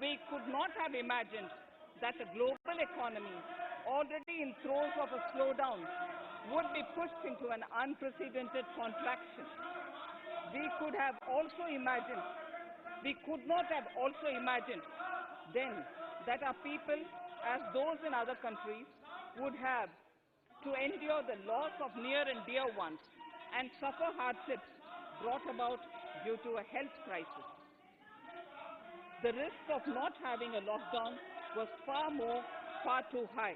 we could not have imagined that a global economy already in throes of a slowdown would be pushed into an unprecedented contraction. We could not have also imagined then that our people, as those in other countries, would have to endure the loss of near and dear ones and suffer hardships brought about due to a health crisis. The risk of not having a lockdown was far too high.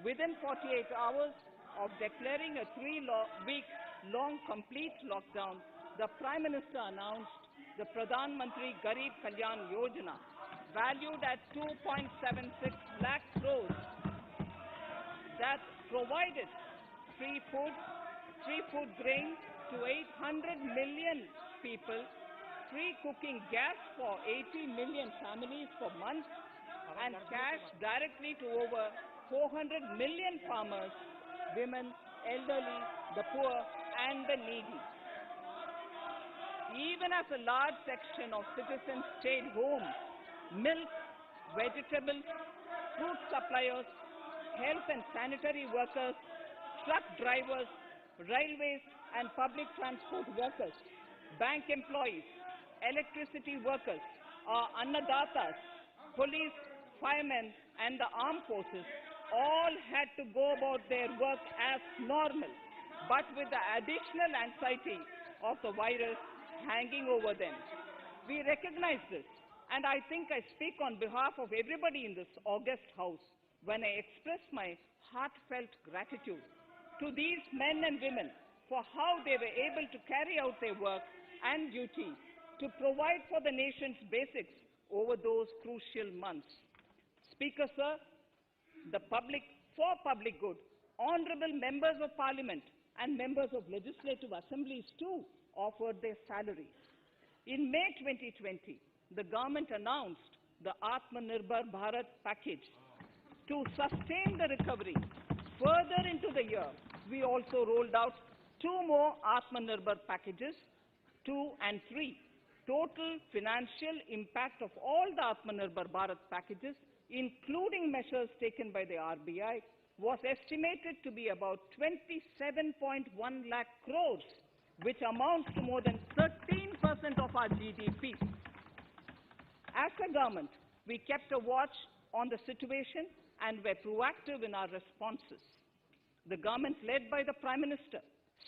Within 48 hours of declaring a 3-week-long complete lockdown, the Prime Minister announced the Pradhan Garib Kalyan Yojana, valued at 2.76 lakh crores, that provided free food grain to 800 million people, free cooking gas for 80 million families for months, and cash directly to over 400 million farmers, women, elderly, the poor, and the needy. Even as a large section of citizens stayed home, milk, vegetables, fruit suppliers, health and sanitary workers, truck drivers, railways and public transport workers, bank employees, electricity workers, our annadatas, police, firemen, and the armed forces all had to go about their work as normal, but with the additional anxiety of the virus hanging over them. We recognize this, and I think I speak on behalf of everybody in this august house when I express my heartfelt gratitude to these men and women for how they were able to carry out their work and duty to provide for the nation's basics over those crucial months. Speaker, sir, for public good, honorable members of parliament and members of legislative assemblies too offered their salaries. In May 2020, the government announced the Atmanirbhar Bharat package. To sustain the recovery further into the year, we also rolled out 2 more Atmanirbhar packages, 2 and 3. Total financial impact of all the Atmanirbhar Bharat packages, including measures taken by the RBI, was estimated to be about 27.1 lakh crores, which amounts to more than 13% of our GDP. As a government, we kept a watch on the situation and were proactive in our responses. The government, led by the Prime Minister,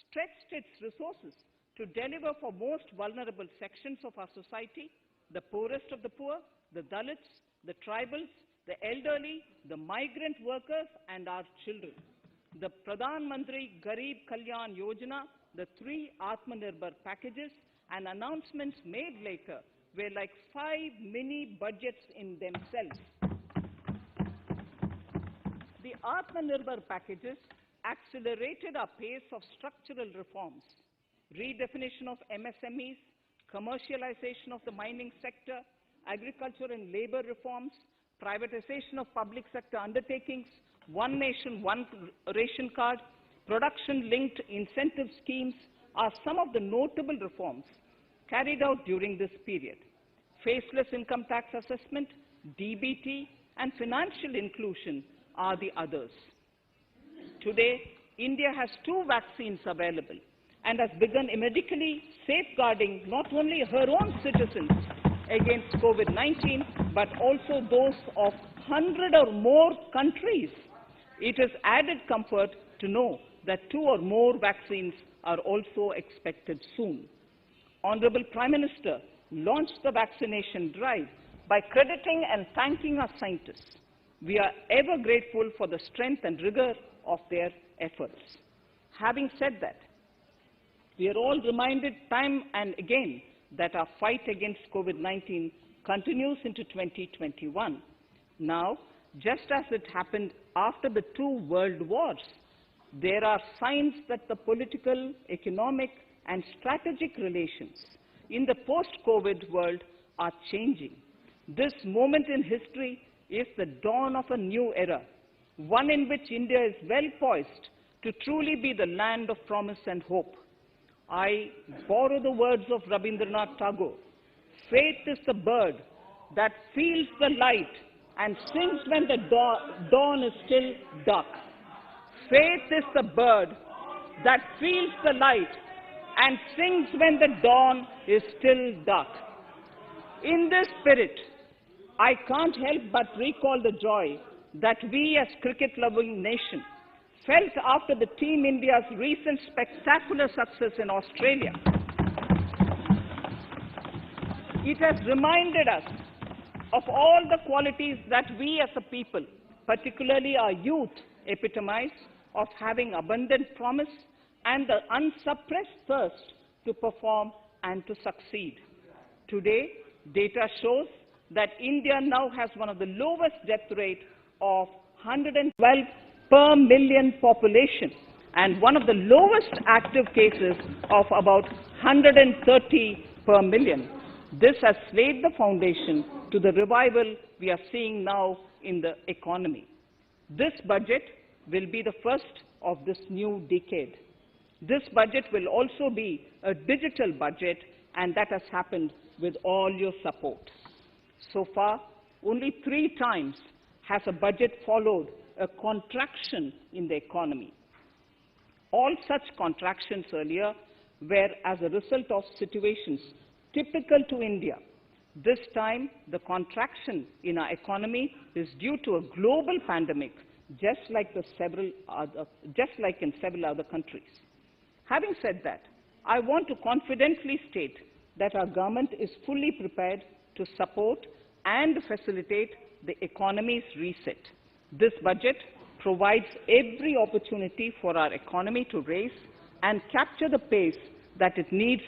stretched its resources to deliver for most vulnerable sections of our society, the poorest of the poor, the Dalits, the tribals, the elderly, the migrant workers, and our children. The Pradhan Garib Kalyan Yojana, the 3 Atmanirbhar packages, and announcements made later were like 5 mini budgets in themselves. The Atmanirbhar packages accelerated our pace of structural reforms, redefinition of MSMEs, commercialization of the mining sector, agriculture and labor reforms, privatization of public sector undertakings, one nation, one ration card, production-linked incentive schemes are some of the notable reforms carried out during this period. Faceless income tax assessment, DBT, and financial inclusion are the others. Today, India has 2 vaccines available and has begun medically safeguarding not only her own citizens against COVID-19, but also those of 100 or more countries. It is added comfort to know that 2 or more vaccines are also expected soon. Honorable Prime Minister launched the vaccination drive by crediting and thanking our scientists. We are ever grateful for the strength and rigor of their efforts. Having said that, we are all reminded time and again that our fight against COVID-19 continues into 2021. Now, just as it happened after the 2 world wars, there are signs that the political, economic, and strategic relations in the post-COVID world are changing. This moment in history is the dawn of a new era, one in which India is well poised to truly be the land of promise and hope. I borrow the words of Rabindranath Tagore: "Faith is the bird that feels the light and sings when the dawn is still dark. Faith is the bird that feels the light and sings when the dawn is still dark. In this spirit, I can't help but recall the joy that we as cricket-loving nation felt after the Team India's recent spectacular success in Australia. It has reminded us of all the qualities that we as a people, particularly our youth, epitomize of having abundant promise and the unsuppressed thirst to perform and to succeed. Today, data shows that India now has one of the lowest death rate of 112 per million population and one of the lowest active cases of about 130 per million. This has laid the foundation to the revival we are seeing now in the economy. This budget will be the first of this new decade. This budget will also be a digital budget, and that has happened with all your support. So far, only 3 times has a budget followed a contraction in the economy. All such contractions earlier were as a result of situations typical to India. This time, the contraction in our economy is due to a global pandemic, just like in several other countries. Having said that, I want to confidently state that our government is fully prepared to support and facilitate the economy's reset. This budget provides every opportunity for our economy to raise and capture the pace that it needs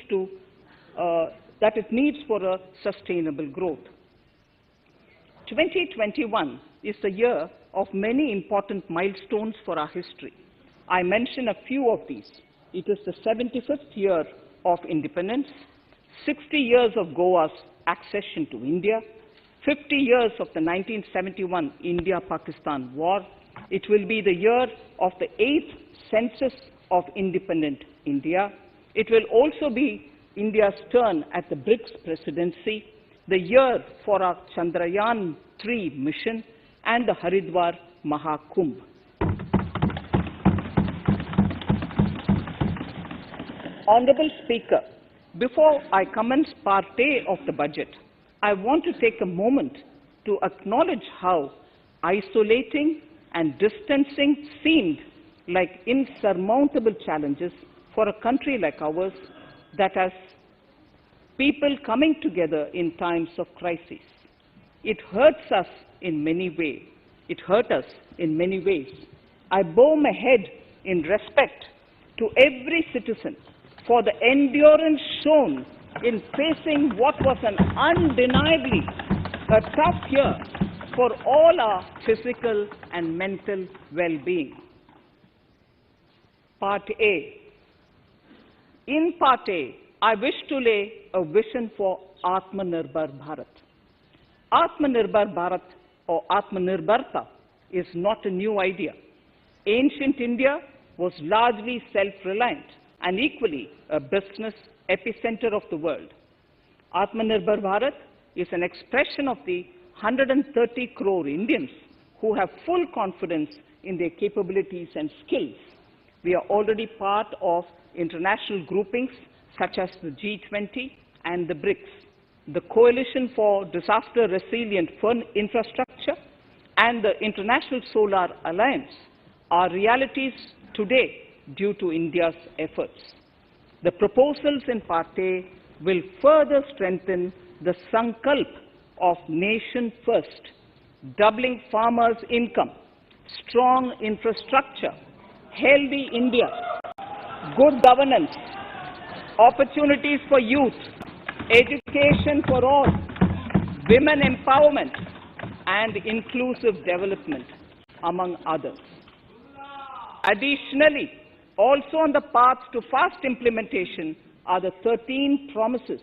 for a sustainable growth. 2021 is the year of many important milestones for our history. I mention a few of these. It is the 75th year of independence, 60 years of Goa's accession to India, 50 years of the 1971 India-Pakistan War. It will be the year of the 8th census of independent India. It will also be India's turn at the BRICS presidency, the year for our Chandrayaan-3 mission, and the Haridwar Mahakumbh. Honorable Speaker, before I commence Part A of the budget, I want to take a moment to acknowledge how isolating and distancing seemed like insurmountable challenges for a country like ours that has people coming together in times of crisis. It hurts us in many ways. It hurt us in many ways. I bow my head in respect to every citizen for the endurance shown in facing what was an undeniably a tough year for all our physical and mental well-being. Part A. In Part A, I wish to lay a vision for Atmanirbhar Bharat. Atmanirbhar Bharat or Atmanirbharta is not a new idea. Ancient India was largely self-reliant and equally a business epicenter of the world. Atmanirbhar Bharat is an expression of the 130 crore Indians who have full confidence in their capabilities and skills. We are already part of international groupings such as the G20 and the BRICS, the Coalition for Disaster Resilient Infrastructure, and the International Solar Alliance are realities today due to India's efforts. The proposals in Part A will further strengthen the sankalp of nation first, doubling farmers' income, strong infrastructure, healthy India, good governance, opportunities for youth, education for all, women empowerment, and inclusive development, among others. Additionally, also on the path to fast implementation are the 13 promises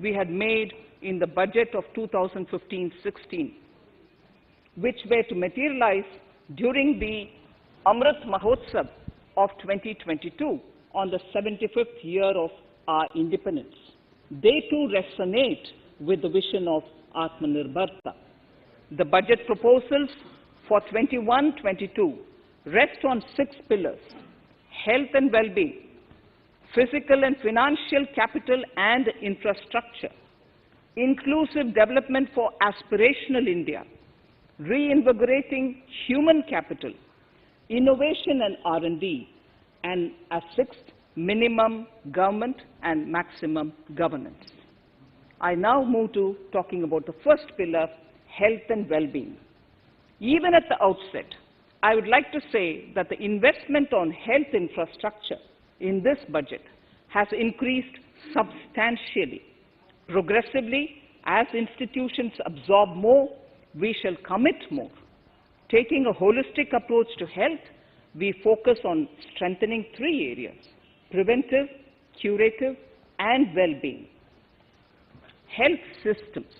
we had made in the budget of 2015-16, which were to materialize during the Amrit Mahotsav of 2022 on the 75th year of our independence. They too resonate with the vision of Atmanirbharta. The budget proposals for 21-22 rest on 6 pillars: health and well-being, physical and financial capital and infrastructure, inclusive development for aspirational India, reinvigorating human capital, innovation and R&D, and as 6th, minimum government and maximum governance. I now move to talking about the first pillar, health and well-being. Even at the outset, I would like to say that the investment on health infrastructure in this budget has increased substantially. Progressively, as institutions absorb more, we shall commit more. Taking a holistic approach to health, we focus on strengthening 3 areas: preventive, curative, and well-being. Health systems.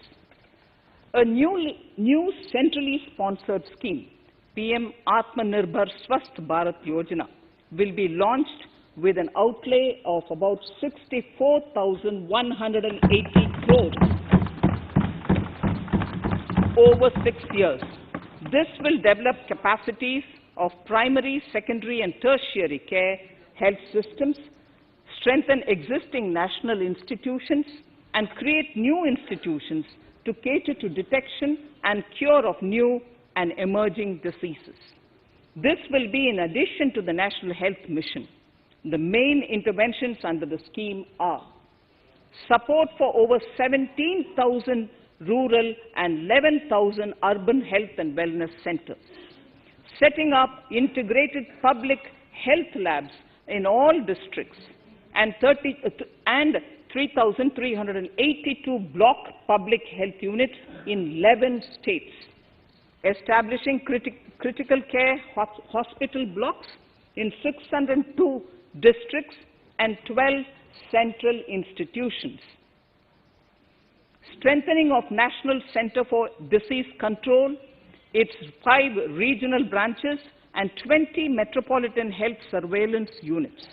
A new centrally sponsored scheme, PM Atmanirbhar Swasth Bharat Yojana, will be launched with an outlay of about 64,180 crores over 6 years. This will develop capacities of primary, secondary, and tertiary care health systems, strengthen existing national institutions, and create new institutions to cater to detection and cure of new and emerging diseases. This will be in addition to the National Health Mission. The main interventions under the scheme are support for over 17,000 rural and 11,000 urban health and wellness centers, setting up integrated public health labs in all districts, and 3,382 block public health units in 11 states, establishing critical care hospital blocks in 602 districts and 12 central institutions, strengthening of National Center for Disease Control, its 5 regional branches and 20 metropolitan health surveillance units,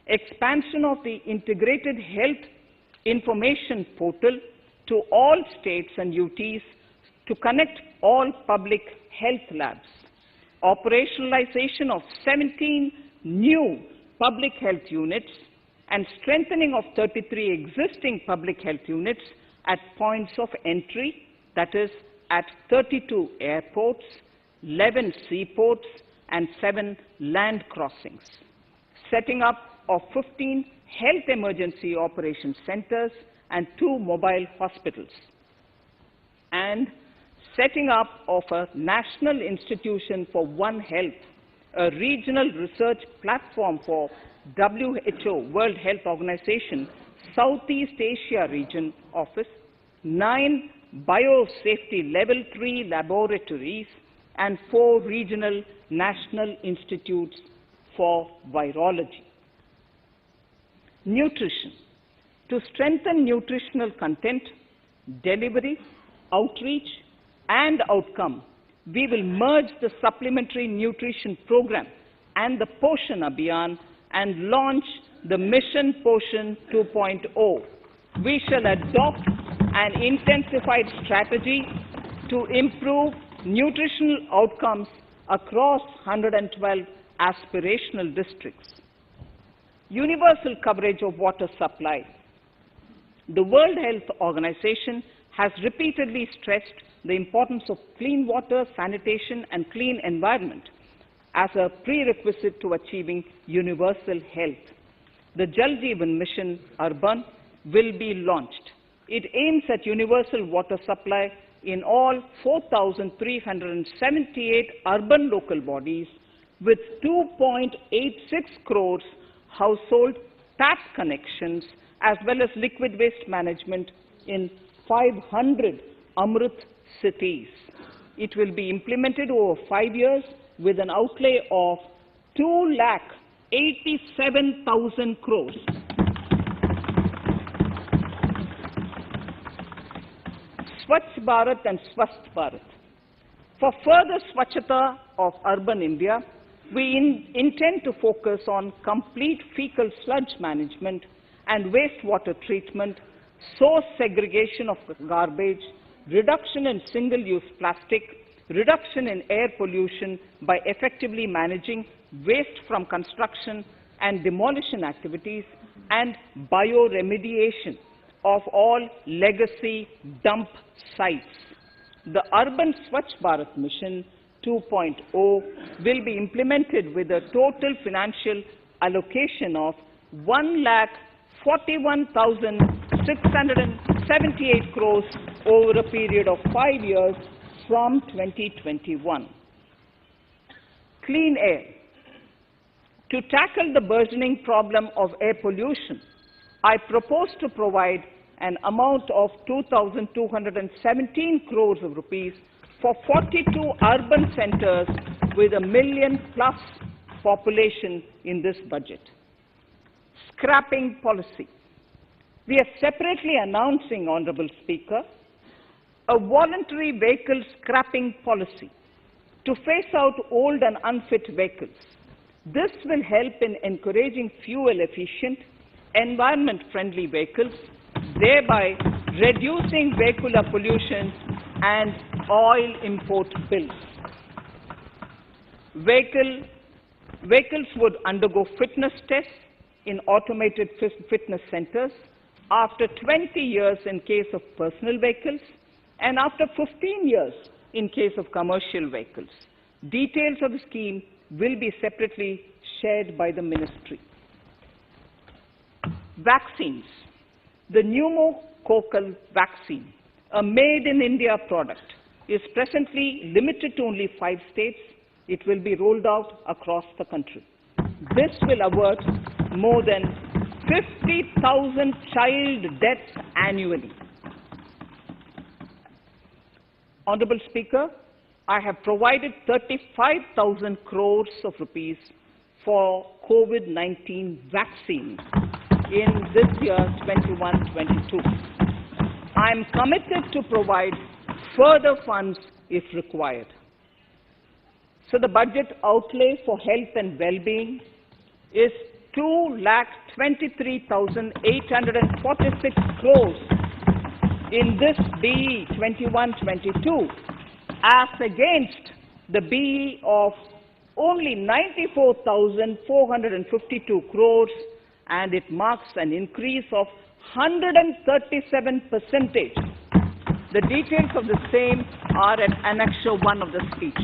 expansion of the integrated health information portal to all states and UTs to connect all public health labs, operationalization of 17 new public health units, and strengthening of 33 existing public health units at points of entry, that is, at 32 airports, 11 seaports, and 7 land crossings, setting up of 15 health emergency operation centers and 2 mobile hospitals, and setting up of a National Institution for One Health, a regional research platform for WHO, World Health Organization, Southeast Asia Region Office, 9 biosafety level 3 laboratories, and 4 regional national institutes for virology. Nutrition. To strengthen nutritional content, delivery, outreach, and outcome, we will merge the supplementary nutrition program and the Poshan Abhiyan and launch the Mission Poshan 2.0. We shall adopt an intensified strategy to improve nutritional outcomes across 112 aspirational districts. Universal coverage of water supply. The World Health Organization has repeatedly stressed the importance of clean water, sanitation, and clean environment as a prerequisite to achieving universal health. The Jal Jeevan Mission Urban will be launched. It aims at universal water supply in all 4,378 urban local bodies with 2.86 crores household tap connections, as well as liquid waste management in 500 Amrit cities. It will be implemented over 5 years with an outlay of 2,87,000 crores. Swachh Bharat and Swasth Bharat. For further Swachhata of urban India, we intend to focus on complete fecal sludge management and wastewater treatment, source segregation of garbage, reduction in single-use plastic, reduction in air pollution by effectively managing waste from construction and demolition activities, and bioremediation of all legacy dump sites. The Urban Swachh Bharat Mission 2.0 will be implemented with a total financial allocation of 1,41,678 crores over a period of 5 years from 2021. Clean air. To tackle the burgeoning problem of air pollution, I propose to provide an amount of 2,217 crores of rupees for 42 urban centers with a million-plus population in this budget. Scrapping policy. We are separately announcing, Honorable Speaker, a voluntary vehicle scrapping policy to phase out old and unfit vehicles. This will help in encouraging fuel-efficient, environment-friendly vehicles, thereby reducing vehicular pollution and oil import bills. Vehicles would undergo fitness tests in automated fitness centers after 20 years in case of personal vehicles and after 15 years in case of commercial vehicles. Details of the scheme will be separately shared by the ministry. Vaccines. The pneumococcal vaccine, a made-in-India product, is presently limited to only 5 states. It will be rolled out across the country. This will avert more than 50,000 child deaths annually. Honorable Speaker, I have provided 35,000 crores of rupees for COVID-19 vaccines in this year 21-22. I am committed to provide further funds if required. So the budget outlay for health and well-being is 2,23,846 crores in this BE 21-22 as against the BE of only 94,452 crores, and it marks an increase of 137%. The details of the same are at Annexure 1 of the speech.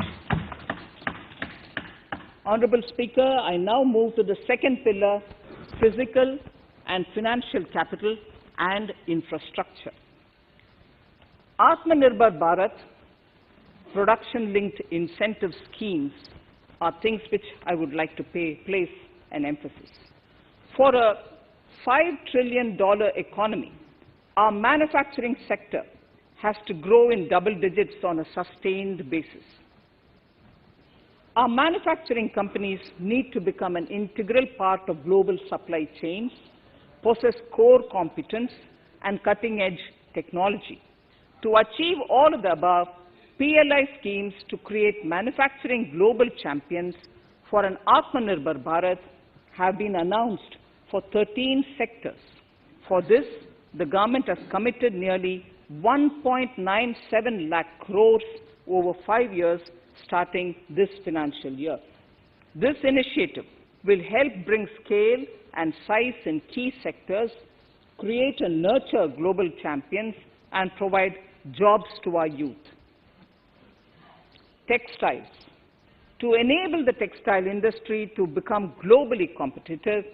Honorable Speaker, I now move to the second pillar, physical and financial capital and infrastructure. Atmanirbhar Bharat, production-linked incentive schemes are things which I would like to place an emphasis. For a $5 trillion economy, our manufacturing sector has to grow in double digits on a sustained basis. Our manufacturing companies need to become an integral part of global supply chains, possess core competence and cutting-edge technology. To achieve all of the above, PLI schemes to create manufacturing global champions for an Atmanirbhar Bharat have been announced for 13 sectors. For this, the government has committed nearly 1.97 lakh crores over 5 years starting this financial year. This initiative will help bring scale and size in key sectors, create and nurture global champions, and provide jobs to our youth. Textiles. To enable the textile industry to become globally competitive,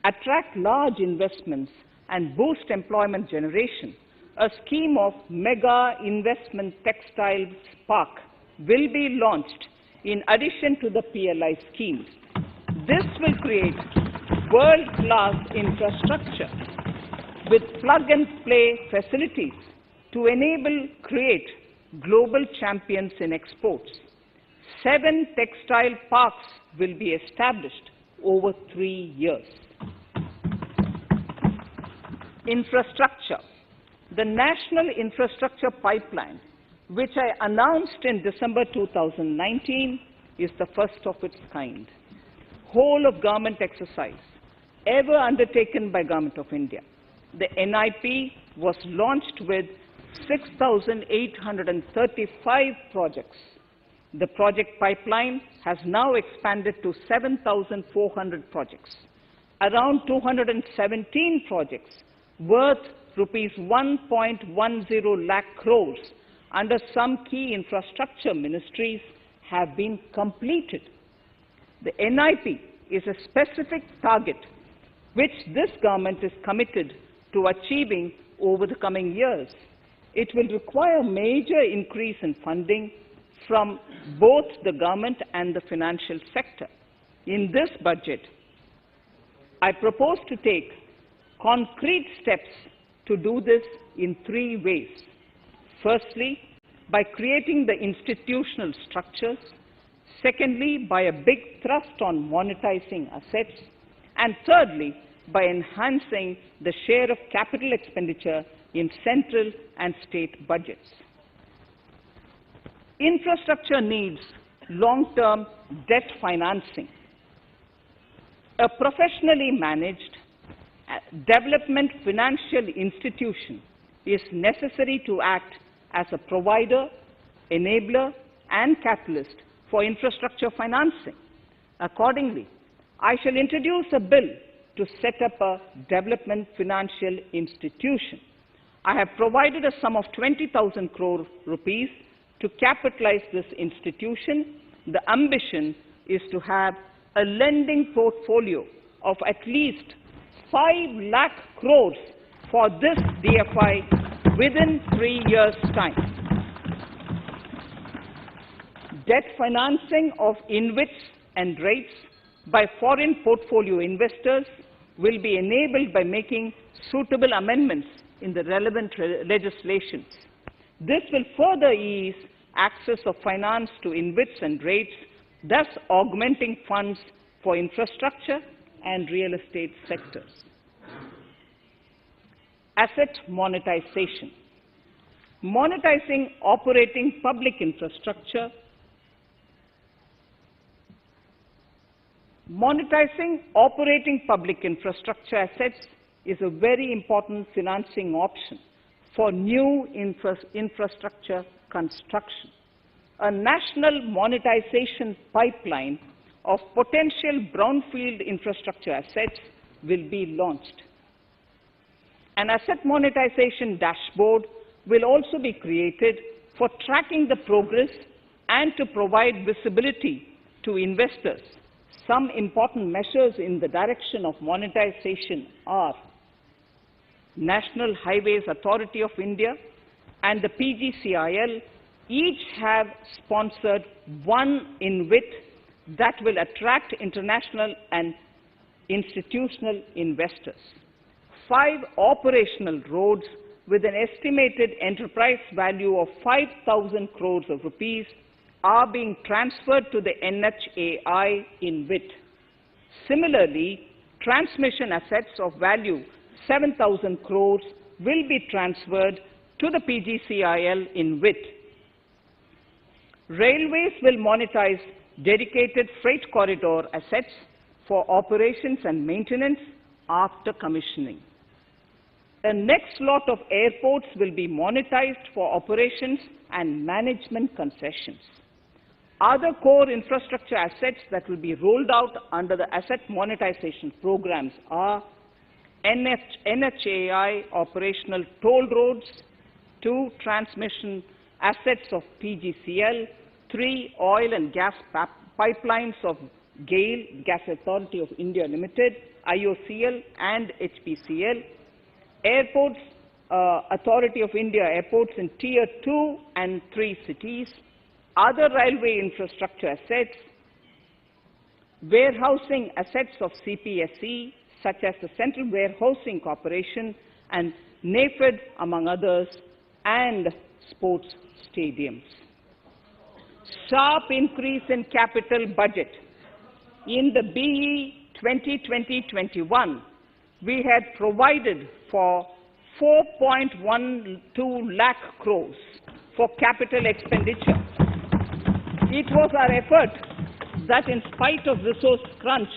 attract large investments, and boost employment generation, a scheme of Mega Investment Textile Park will be launched in addition to the PLI schemes. This will create world-class infrastructure with plug-and-play facilities to create global champions in exports. 7 textile parks will be established over 3 years. Infrastructure. The National Infrastructure Pipeline, which I announced in December 2019, is the first of its kind. Whole of government exercise ever undertaken by Government of India. The NIP was launched with 6,835 projects. The project pipeline has now expanded to 7,400 projects. Around 217 projects worth rupees 1.10 lakh crores under some key infrastructure ministries have been completed. The NIP is a specific target which this government is committed to achieving over the coming years. It will require a major increase in funding from both the government and the financial sector. In this budget, I propose to take concrete steps to do this in 3 ways. Firstly, by creating the institutional structures. Secondly, by a big thrust on monetizing assets. And thirdly, by enhancing the share of capital expenditure in central and state budgets. Infrastructure needs long-term debt financing. A professionally managed development financial institution is necessary to act as a provider, enabler, and catalyst for infrastructure financing. Accordingly, I shall introduce a bill to set up a development financial institution. I have provided a sum of 20,000 crore rupees to capitalize this institution. The ambition is to have a lending portfolio of at least 5 lakh crores for this DFI within 3 years' time. Debt financing of InvITs and rates by foreign portfolio investors will be enabled by making suitable amendments in the relevant legislations. This will further ease access of finance to InvITs and rates, thus augmenting funds for infrastructure and real estate sectors. Asset monetization. Monetizing operating public infrastructure. Monetizing operating public infrastructure assets is a very important financing option for new infrastructure construction. A national monetization pipeline of potential brownfield infrastructure assets will be launched. An asset monetization dashboard will also be created for tracking the progress and to provide visibility to investors. Some important measures in the direction of monetization are National Highways Authority of India and the PGCIL each have sponsored one InvIT that will attract international and institutional investors. 5 operational roads with an estimated enterprise value of 5,000 crores of rupees are being transferred to the NHAI InvIT. Similarly, transmission assets of value 7,000 crores will be transferred to the PGCIL InvIT. Railways will monetize dedicated freight corridor assets for operations and maintenance after commissioning. The next lot of airports will be monetized for operations and management concessions. Other core infrastructure assets that will be rolled out under the asset monetization programs are NHAI operational toll roads, 2 transmission assets of PGCL, 3 oil and gas pipelines of GAIL, Gas Authority of India Limited, IOCL and HPCL, Airports Authority of India airports in Tier 2 and 3 cities, other railway infrastructure assets, warehousing assets of CPSE, such as the Central Warehousing Corporation and NAFED, among others, and sports stadiums. Sharp increase in capital budget. In the BE 2020-21, we had provided for 4.12 lakh crores for capital expenditure. It was our effort that in spite of resource crunch,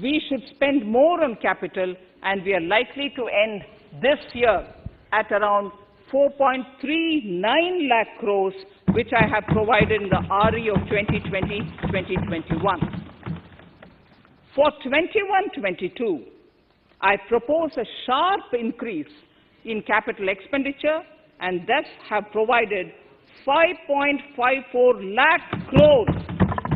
we should spend more on capital, and we are likely to end this year at around 4.39 lakh crores, which I have provided in the RE of 2020-2021. For 21-22, I propose a sharp increase in capital expenditure and thus have provided 5.54 lakh crores,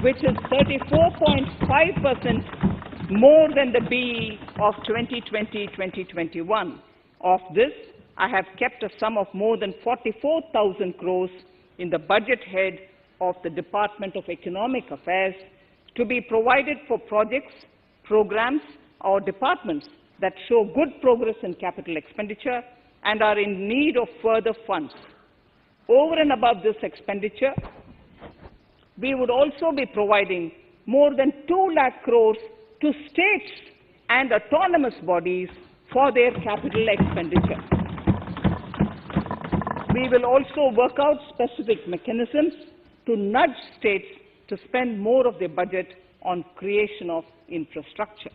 which is 34.5% more than the BE of 2020-2021. Of this, I have kept a sum of more than 44,000 crores in the budget head of the Department of Economic Affairs to be provided for projects, programs, or departments that show good progress in capital expenditure and are in need of further funds. Over and above this expenditure, we would also be providing more than 2 lakh crores to states and autonomous bodies for their capital expenditure. We will also work out specific mechanisms to nudge states to spend more of their budget on creation of infrastructure.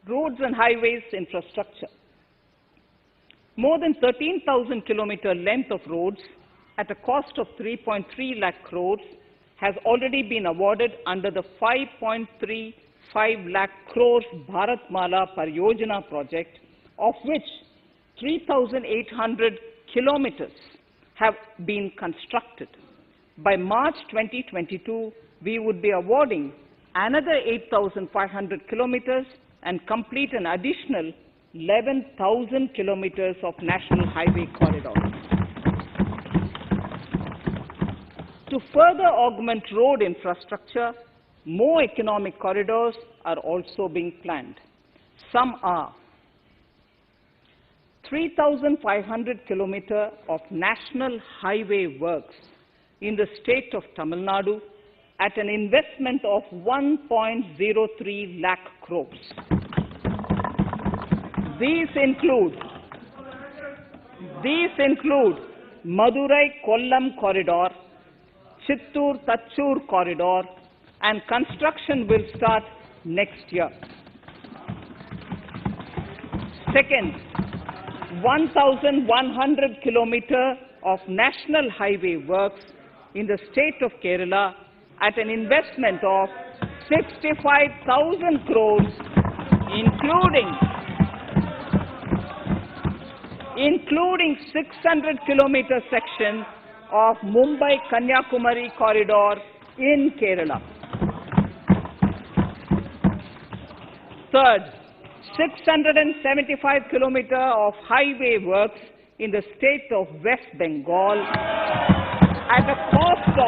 Roads and highways infrastructure. More than 13,000 kilometer length of roads at a cost of 3.3 lakh crores has already been awarded under the 5.35 lakh crores Bharatmala Pariyojana project, of which 3,800 kilometers have been constructed. By March 2022, we would be awarding another 8,500 kilometers and complete an additional 11,000 kilometers of national highway corridors. To further augment road infrastructure, more economic corridors are also being planned. Some are 3,500 kilometers of national highway works in the state of Tamil Nadu at an investment of 1.03 lakh crores. These include Madurai-Kollam corridor, Chittoor-Tachur corridor, and construction will start next year. Second, 1,100 kilometers of national highway works in the state of Kerala at an investment of 65,000 crores, including 600 kilometer section of Mumbai-Kanyakumari corridor in Kerala. Third, 675 kilometers of highway works in the state of West Bengal at a cost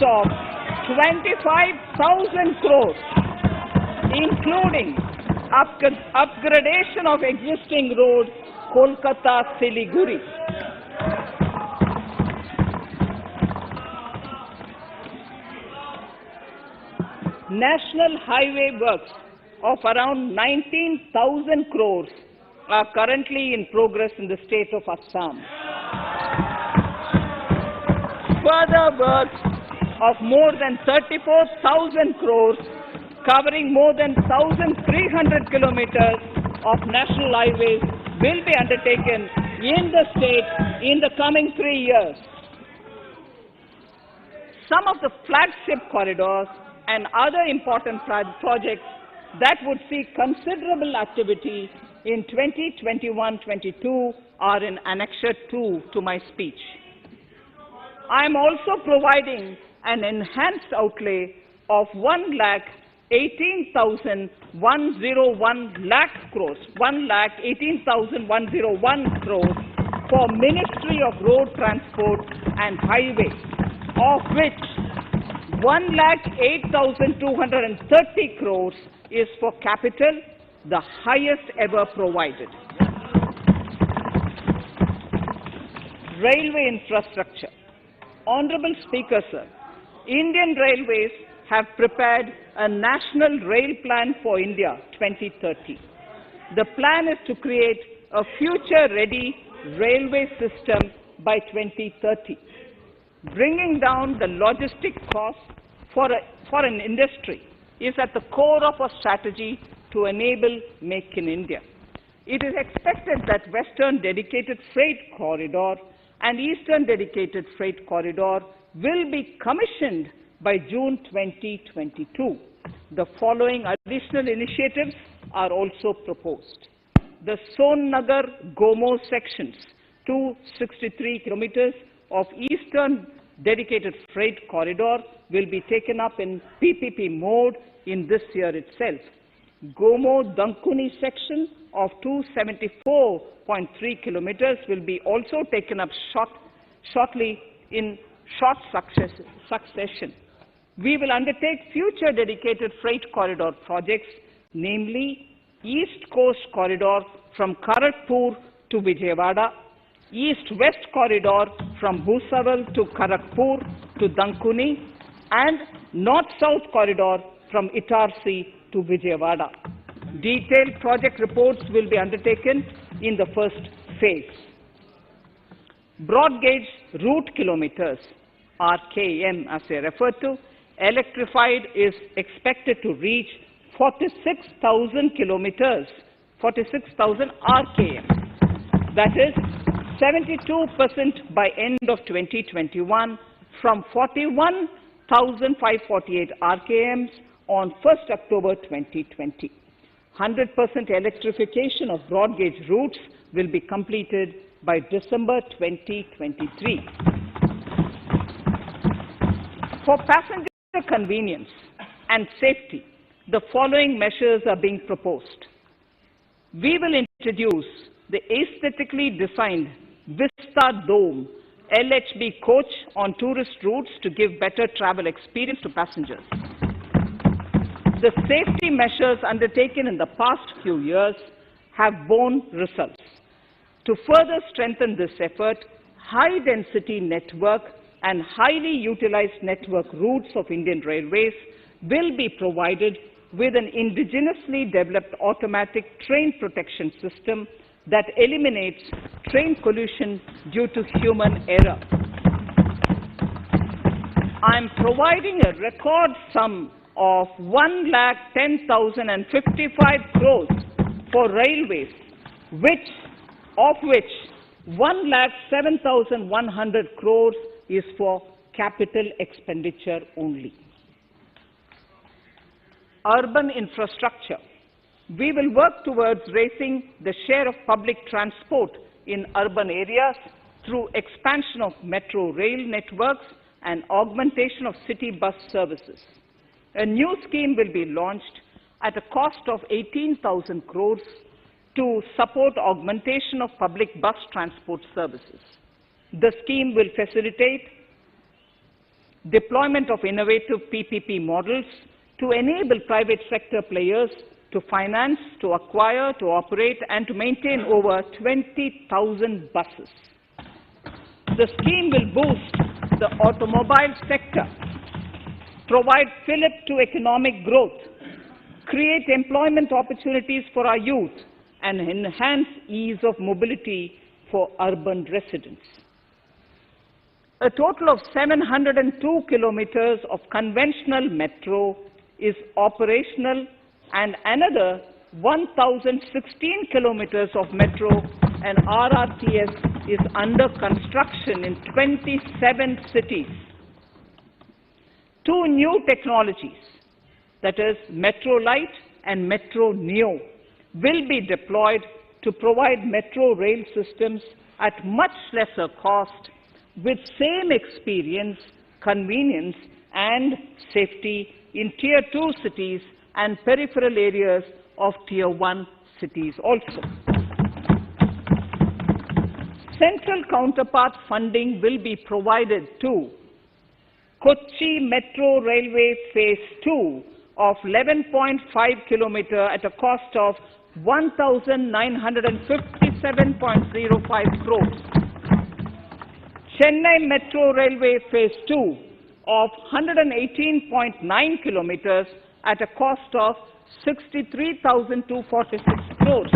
of 25,000 crores, including upgradation of existing road Kolkata-Siliguri. National highway works of around 19,000 crores are currently in progress in the state of Assam. Further works of more than 34,000 crores covering more than 1,300 kilometers of national highways will be undertaken in the state in the coming 3 years. Some of the flagship corridors and other important projects that would see considerable activity in 2021-22 are in Annexure 2 to my speech. I am also providing an enhanced outlay of 1,18,101 crores for Ministry of Road Transport and Highways, of which 1,08,230 crores is for capital, the highest ever provided. Railway infrastructure. Honorable Speaker, sir, Indian Railways have prepared a National Rail Plan for India 2030. The plan is to create a future-ready railway system by 2030. Bringing down the logistic costs for an industry is at the core of our strategy to enable Make in India. It is expected that Western Dedicated Freight Corridor and Eastern Dedicated Freight Corridor will be commissioned by June 2022. The following additional initiatives are also proposed. The Sonnagar-Gomo sections, 263 kilometers of Eastern Dedicated Freight Corridor, will be taken up in PPP mode in this year itself. Gomo-Dankuni section of 274.3 kilometers will be also taken up shortly in short succession. We will undertake future dedicated freight corridor projects, namely East Coast Corridor from Kharagpur to Vijayawada, East-West Corridor from Bhusawal to Kharagpur to Dankuni, and North-South Corridor from Itarsi to Vijayawada. Detailed project reports will be undertaken in the first phase. Broad gauge route kilometers, RKM as they refer to, electrified is expected to reach 46,000 kilometers, 46,000 RKM. That is 72% by end of 2021 from 41,548 RKMs on 1st October 2020. 100% electrification of broad gauge routes will be completed by December 2023. For passenger convenience and safety, the following measures are being proposed. We will introduce the aesthetically designed Vista Dome LHB coach on tourist routes to give better travel experience to passengers. The safety measures undertaken in the past few years have borne results. To further strengthen this effort, high-density network and highly utilized network routes of Indian Railways will be provided with an indigenously developed automatic train protection system that eliminates train collision due to human error. I am providing a record sum of 1,10,055 crores for railways, of which 1,07,100 crores is for capital expenditure only. Urban infrastructure. We will work towards raising the share of public transport in urban areas through expansion of metro rail networks and augmentation of city bus services. A new scheme will be launched at a cost of 18,000 crores to support augmentation of public bus transport services. The scheme will facilitate deployment of innovative PPP models to enable private sector players to finance, to acquire, to operate, and to maintain over 20,000 buses. The scheme will boost the automobile sector, provide fillip to economic growth, create employment opportunities for our youth, and enhance ease of mobility for urban residents. A total of 702 kilometers of conventional metro is operational, and another 1,016 kilometers of metro and RRTS is under construction in 27 cities. Two new technologies, that is Metro Light and Metro Neo, will be deployed to provide metro rail systems at much lesser cost with same experience, convenience, and safety in Tier 2 cities and peripheral areas of Tier 1 cities also. Central counterpart funding will be provided to Kochi Metro Railway Phase 2 of 11.5 kilometer at a cost of 1,957.05 crores. Chennai Metro Railway Phase 2 of 118.9 kilometers at a cost of 63,246 crores.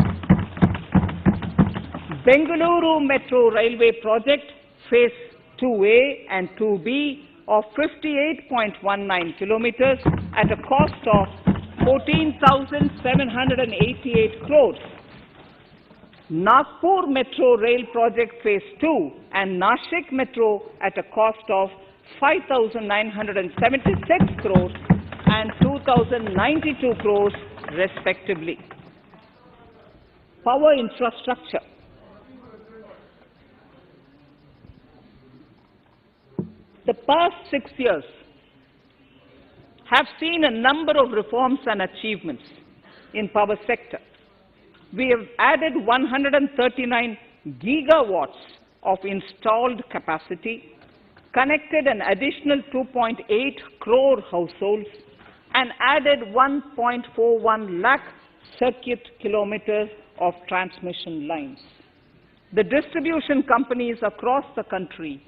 Bengaluru Metro Railway Project Phase 2A and 2B of 58.19 kilometers at a cost of 14,788 crores. Nagpur Metro Rail Project Phase 2 and Nashik Metro at a cost of 5,976 crores and 2,092 crores respectively. Power infrastructure. The past 6 years have seen a number of reforms and achievements in power sector. We have added 139 gigawatts of installed capacity, connected an additional 2.8 crore households, and added 1.41 lakh circuit kilometers of transmission lines. The distribution companies across the country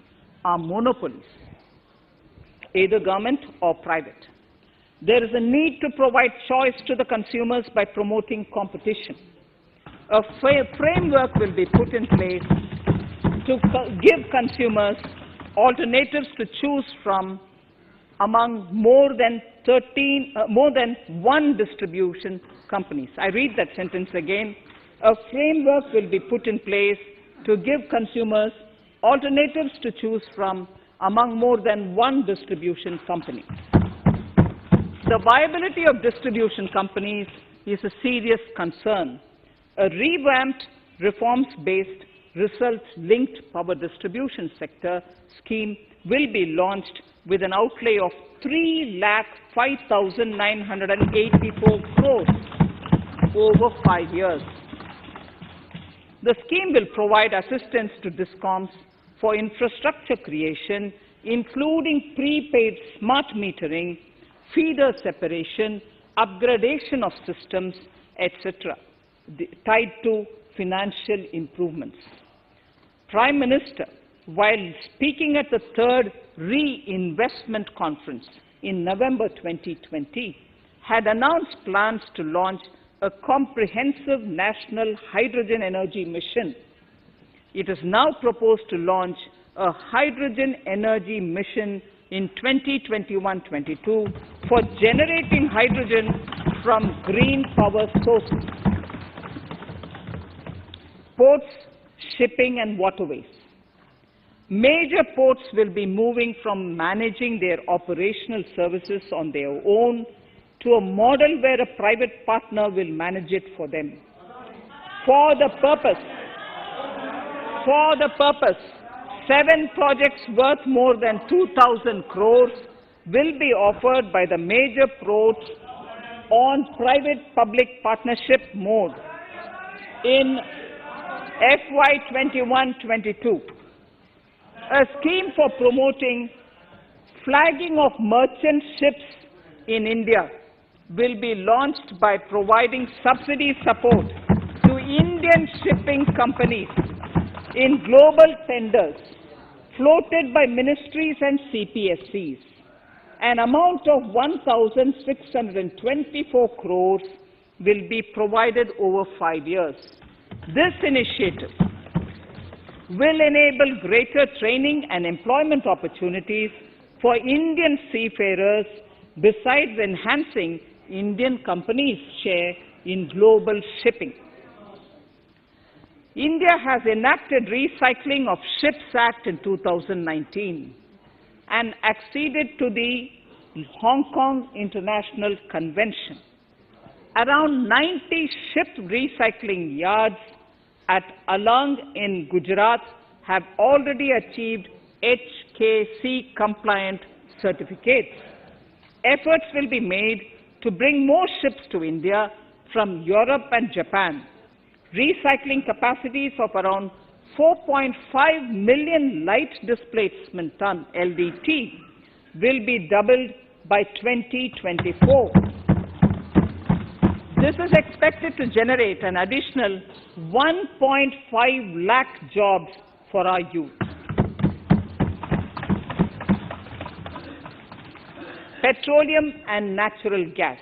are monopolies, either government or private. There is a need to provide choice to the consumers by promoting competition. A framework will be put in place to give consumers alternatives to choose from among more than one distribution companies. I read that sentence again. A framework will be put in place to give consumers alternatives to choose from among more than one distribution company. The viability of distribution companies is a serious concern. A revamped, reforms-based, results-linked power distribution sector scheme will be launched with an outlay of 3,05,984 crores over 5 years. The scheme will provide assistance to DISCOMs for infrastructure creation, including prepaid smart metering, feeder separation, upgradation of systems, etc., tied to financial improvements. Prime Minister, while speaking at the third Reinvestment Conference in November 2020, had announced plans to launch a comprehensive national hydrogen energy mission. It is now proposed to launch a hydrogen energy mission in 2021-22 for generating hydrogen from green power sources. Ports, shipping and waterways. Major ports will be moving from managing their operational services on their own to a model where a private partner will manage it for them. For the purpose, 7 projects worth more than 2,000 crores will be offered by the major ports on private-public partnership mode in FY 21-22. A scheme for promoting flagging of merchant ships in India will be launched by providing subsidy support to Indian shipping companies in global tenders floated by ministries and CPSCs. An amount of 1,624 crores will be provided over 5 years. This initiative will enable greater training and employment opportunities for Indian seafarers, besides enhancing Indian companies' share in global shipping. India has enacted Recycling of Ships Act in 2019 and acceded to the Hong Kong International Convention. Around 90 ship recycling yards at Alang in Gujarat have already achieved HKC compliant certificates. Efforts will be made to bring more ships to India from Europe and Japan. Recycling capacities of around 4.5 million light displacement ton LDT will be doubled by 2024. This is expected to generate an additional 1.5 lakh jobs for our youth. Petroleum and natural gas.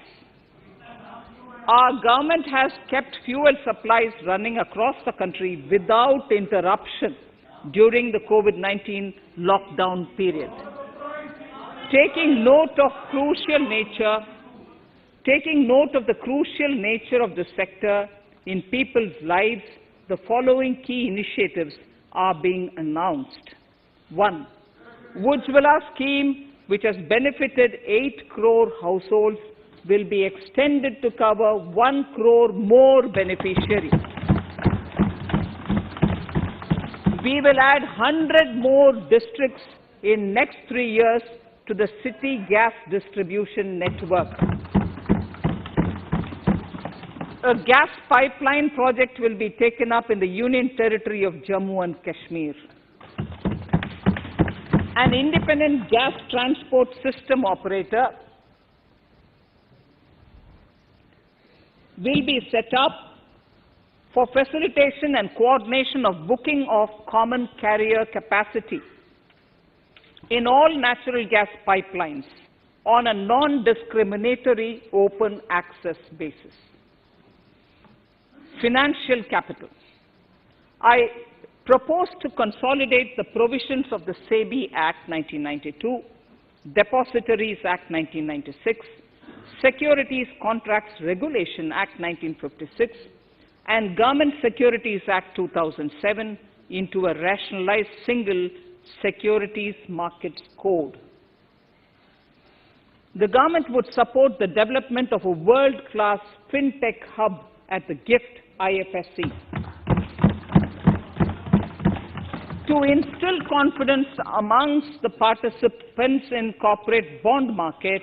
Our government has kept fuel supplies running across the country without interruption during the COVID-19 lockdown period. Taking note of the crucial nature of the sector in people's lives, the following key initiatives are being announced. 1. Ujjwala scheme, which has benefited 8 crore households, will be extended to cover 1 crore more beneficiaries. We will add 100 more districts in next 3 years to the city gas distribution network. A gas pipeline project will be taken up in the Union Territory of Jammu and Kashmir. An independent gas transport system operator will be set up for facilitation and coordination of booking of common carrier capacity in all natural gas pipelines on a non-discriminatory open access basis. Financial capital. I propose to consolidate the provisions of the SEBI Act 1992, Depositories Act 1996, Securities Contracts Regulation Act 1956, and Government Securities Act 2007 into a rationalized single Securities Markets Code. The government would support the development of a world-class fintech hub at the GIFT Ifsc. To instill confidence amongst the participants in corporate bond market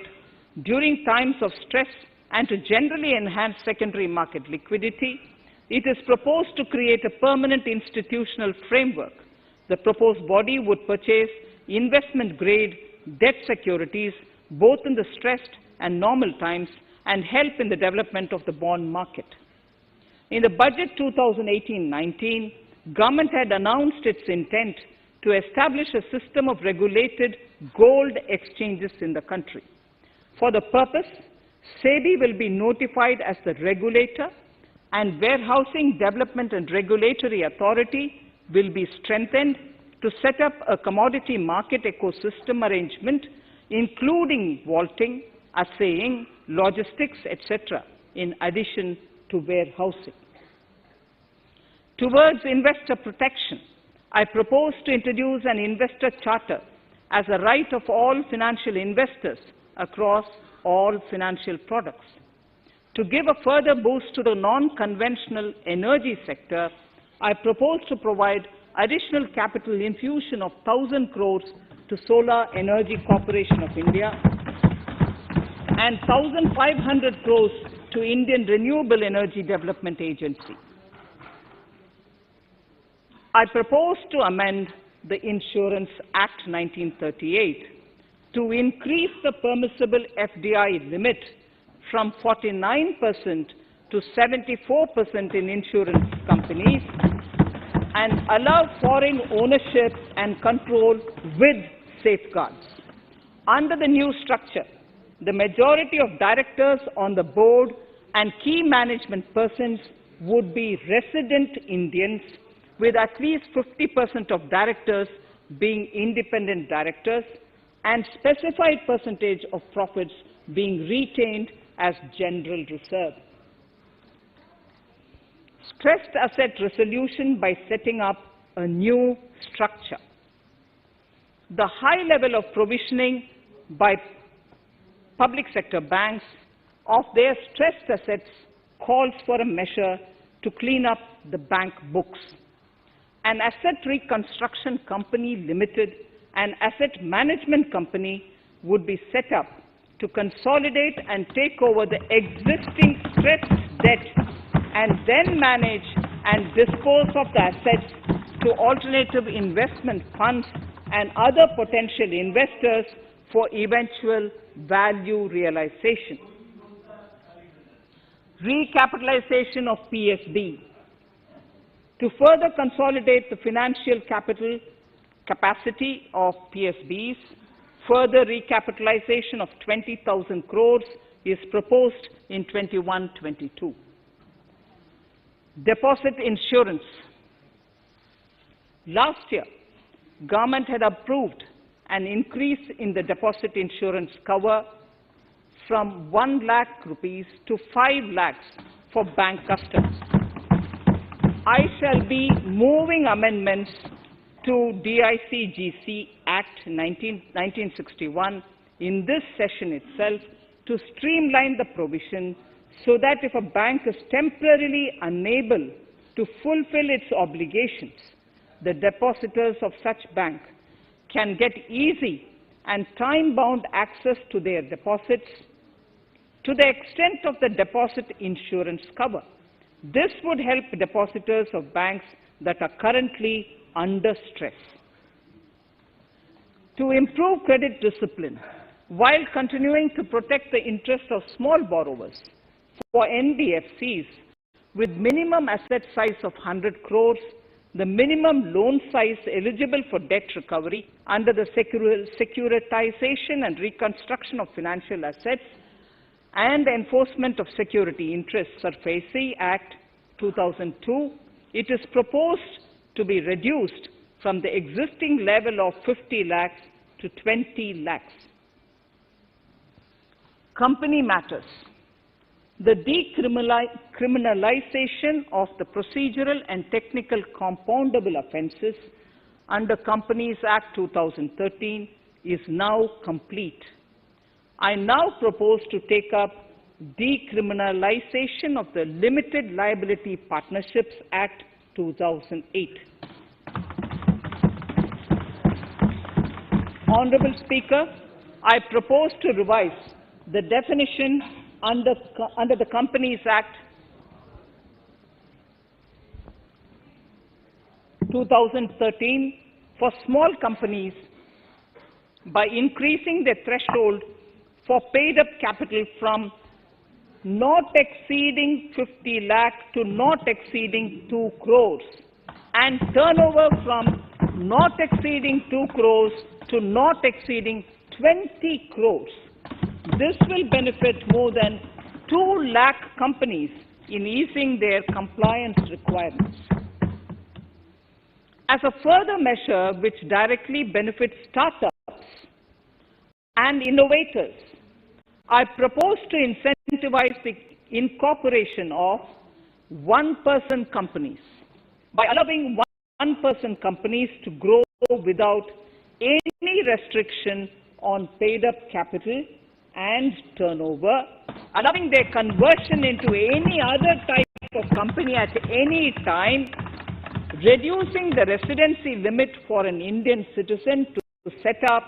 during times of stress and to generally enhance secondary market liquidity, it is proposed to create a permanent institutional framework. The proposed body would purchase investment-grade debt securities both in the stressed and normal times and help in the development of the bond market. In the budget 2018-19, government had announced its intent to establish a system of regulated gold exchanges in the country. For the purpose, SEBI will be notified as the regulator, and Warehousing Development and Regulatory Authority will be strengthened to set up a commodity market ecosystem arrangement, including vaulting, assaying, logistics, etc., in addition to warehousing. Towards investor protection, I propose to introduce an investor charter as a right of all financial investors across all financial products. To give a further boost to the non-conventional energy sector, I propose to provide additional capital infusion of 1,000 crores to Solar Energy Corporation of India and 1,500 crores to Indian Renewable Energy Development Agency. I propose to amend the Insurance Act 1938 to increase the permissible FDI limit from 49% to 74% in insurance companies and allow foreign ownership and control with safeguards. Under the new structure, the majority of directors on the board and key management persons would be resident Indians, with at least 50% of directors being independent directors and specified percentage of profits being retained as general reserve. Stressed asset resolution by setting up a new structure. The high level of provisioning by public sector banks of their stressed assets calls for a measure to clean up the bank books. An asset reconstruction company limited, an asset management company would be set up to consolidate and take over the existing stressed debt and then manage and dispose of the assets to alternative investment funds and other potential investors for eventual value realization. Recapitalization of PSB. To further consolidate the financial capital capacity of PSBs, further recapitalization of 20,000 crores is proposed in 21-22. Deposit insurance. Last year, government had approved an increase in the deposit insurance cover from 1 lakh rupees to 5 lakhs for bank customers. I shall be moving amendments to DICGC Act 1961 in this session itself to streamline the provision so that if a bank is temporarily unable to fulfill its obligations, the depositors of such bank can get easy and time-bound access to their deposits to the extent of the deposit insurance cover. This would help depositors of banks that are currently under stress. To improve credit discipline, while continuing to protect the interests of small borrowers, for NBFCs with minimum asset size of 100 crores, the minimum loan size eligible for debt recovery under the Securitization and Reconstruction of Financial Assets and Enforcement of Security Interests (Frbm Act 2002, it is proposed to be reduced from the existing level of 50 lakhs to 20 lakhs. Company matters. The decriminalization of the procedural and technical compoundable offences under Companies Act 2013 is now complete. I now propose to take up decriminalization of the Limited Liability Partnerships Act 2008. Honourable Speaker, I propose to revise the definition under the Companies Act 2013 for small companies by increasing the threshold for paid-up capital from not exceeding 50 lakh to not exceeding 2 crores and turnover from not exceeding 2 crores to not exceeding 20 crores. This will benefit more than 2 lakh companies in easing their compliance requirements. As a further measure which directly benefits startups and innovators, I propose to incentivize the incorporation of one-person companies by allowing one-person companies to grow without any restriction on paid-up capital and turnover, allowing their conversion into any other type of company at any time, reducing the residency limit for an Indian citizen to set up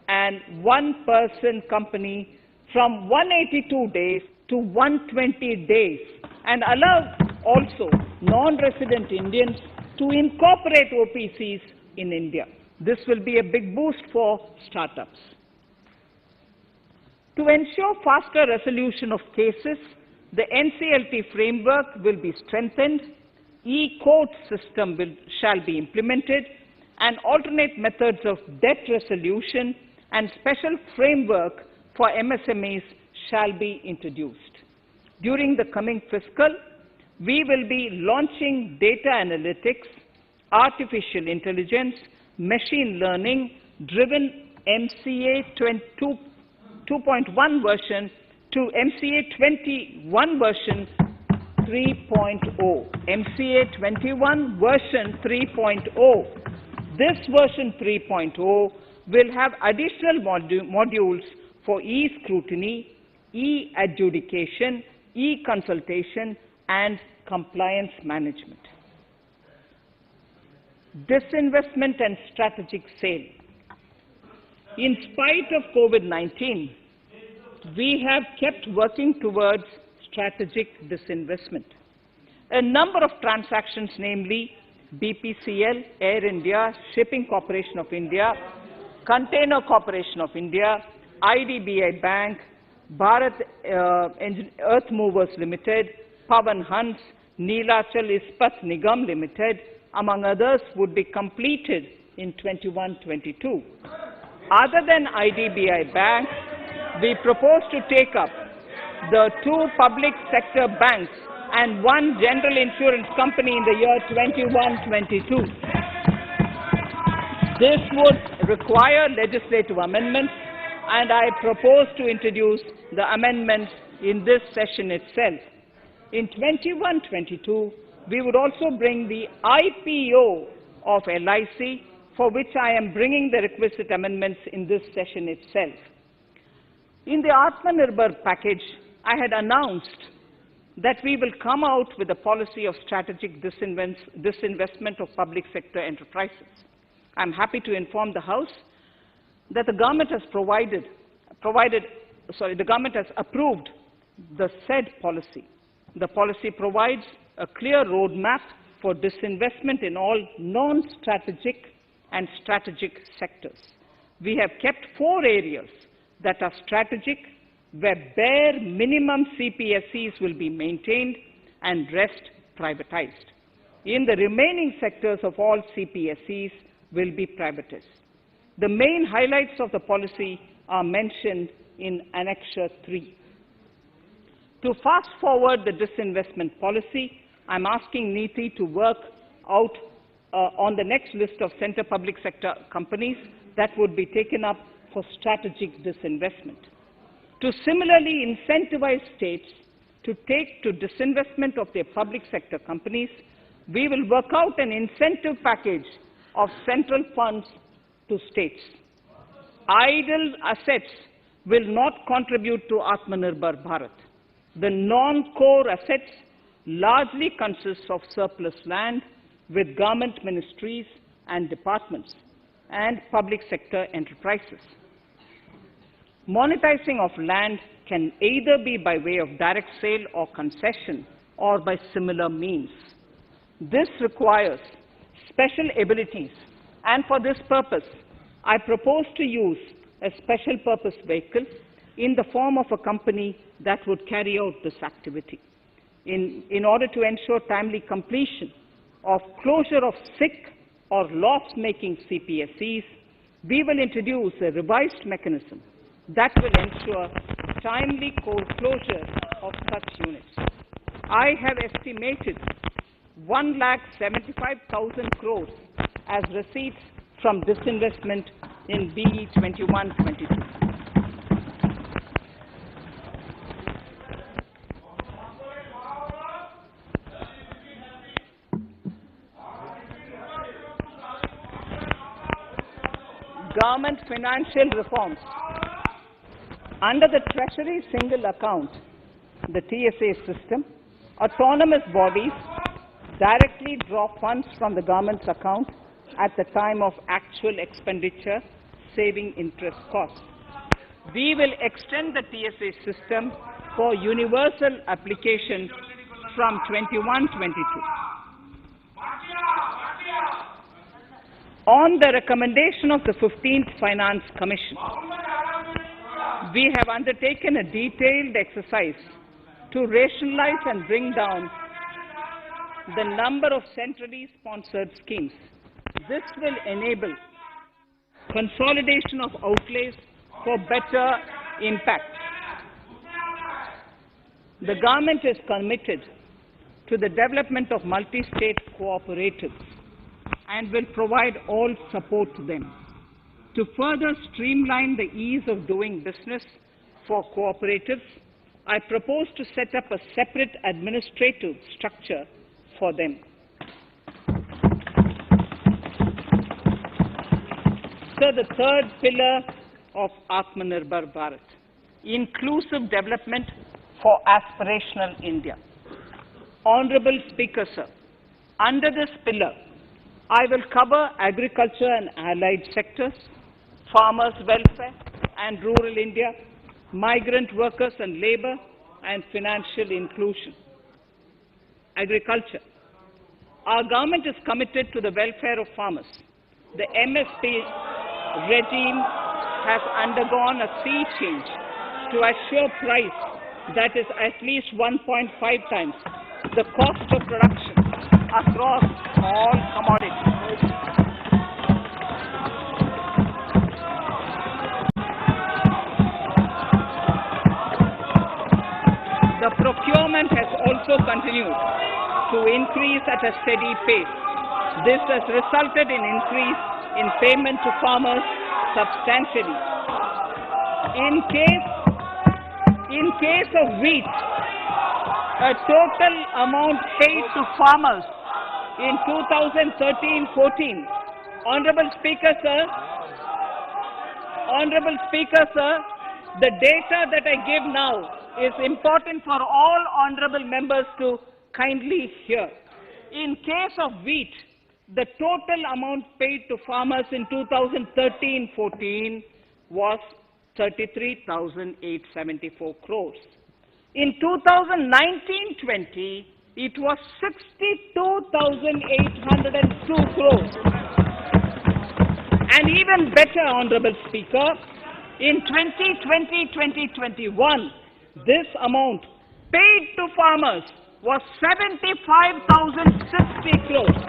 an one-person company from 182 days to 120 days, and allow also non-resident Indians to incorporate OPCs in India. This will be a big boost for startups. To ensure faster resolution of cases, the NCLT framework will be strengthened, e-court system shall be implemented, and alternate methods of debt resolution and special framework for MSMEs shall be introduced. During the coming fiscal, we will be launching data analytics, artificial intelligence, machine learning-driven MCA 2.1 version to MCA 21 version 3.0. MCA 21 version 3.0. This version 3.0 will have additional modules for e-scrutiny, e-adjudication, e-consultation, and compliance management. Disinvestment and strategic sale. In spite of COVID-19, we have kept working towards strategic disinvestment. A number of transactions, namely BPCL, Air India, Shipping Corporation of India, Container Corporation of India, IDBI Bank, Bharat Earth Movers Limited, Pavan Hans, Neelachal Ispat Nigam Limited, among others, would be completed in 21-22. Other than IDBI Bank, we propose to take up the 2 public sector banks and 1 general insurance company in the year 21-22. This would require legislative amendments, and I propose to introduce the amendments in this session itself. In 21-22, we would also bring the IPO of LIC, for which I am bringing the requisite amendments in this session itself. In the Atmanirbhar package, I had announced that we will come out with a policy of strategic disinvestment of public sector enterprises. I'm happy to inform the House that the government has the government has approved the said policy. The policy provides a clear roadmap for disinvestment in all non-strategic and strategic sectors. We have kept 4 areas that are strategic, where bare minimum CPSEs will be maintained and rest privatized. In the remaining sectors of all CPSEs will be privatized. The main highlights of the policy are mentioned in Annexure 3. To fast forward the disinvestment policy, I'm asking NITI to work out on the next list of centre public sector companies that would be taken up for strategic disinvestment. To similarly incentivize states to take to disinvestment of their public sector companies, we will work out an incentive package of central funds to states. Idle assets will not contribute to Atmanirbhar Bharat. The non-core assets largely consist of surplus land with government ministries and departments and public sector enterprises. Monetizing of land can either be by way of direct sale or concession or by similar means. This requires special abilities, and for this purpose, I propose to use a special purpose vehicle in the form of a company that would carry out this activity. In order to ensure timely completion of closure of sick or loss-making CPSEs, we will introduce a revised mechanism that will ensure timely closure of such units. I have estimated 1,75,000 crores as receipts from disinvestment in BE 21-22. Government financial reforms. Under the Treasury Single Account, the TSA system, autonomous bodies directly draw funds from the government's account at the time of actual expenditure, saving interest costs. We will extend the TSA system for universal application from 21-22. On the recommendation of the 15th Finance Commission, we have undertaken a detailed exercise to rationalize and bring down the number of centrally sponsored schemes. This will enable consolidation of outlays for better impact. The government is committed to the development of multi-state cooperatives and will provide all support to them. To further streamline the ease of doing business for cooperatives, I propose to set up a separate administrative structure for them. So the third pillar of Atmanirbhar Bharat, inclusive development for aspirational India. Honorable Speaker, sir, under this pillar, I will cover agriculture and allied sectors, farmers' welfare and rural India, migrant workers and labor, and financial inclusion. Agriculture. Our government is committed to the welfare of farmers. The MSP regime has undergone a sea change to assure price that is at least 1.5 times the cost of production across all commodities. The procurement has also continued to increase at a steady pace. This has resulted in increase in payment to farmers substantially. In case of wheat, a total amount paid to farmers in 2013-14. Honorable Speaker, sir, the data that I give now is important for all honorable members to kindly hear. In case of wheat, the total amount paid to farmers in 2013-14 was 33,874 crores. In 2019-20, it was 62,802 crores. And even better, Honorable Speaker, in 2020-2021, this amount paid to farmers was 75,060 crores.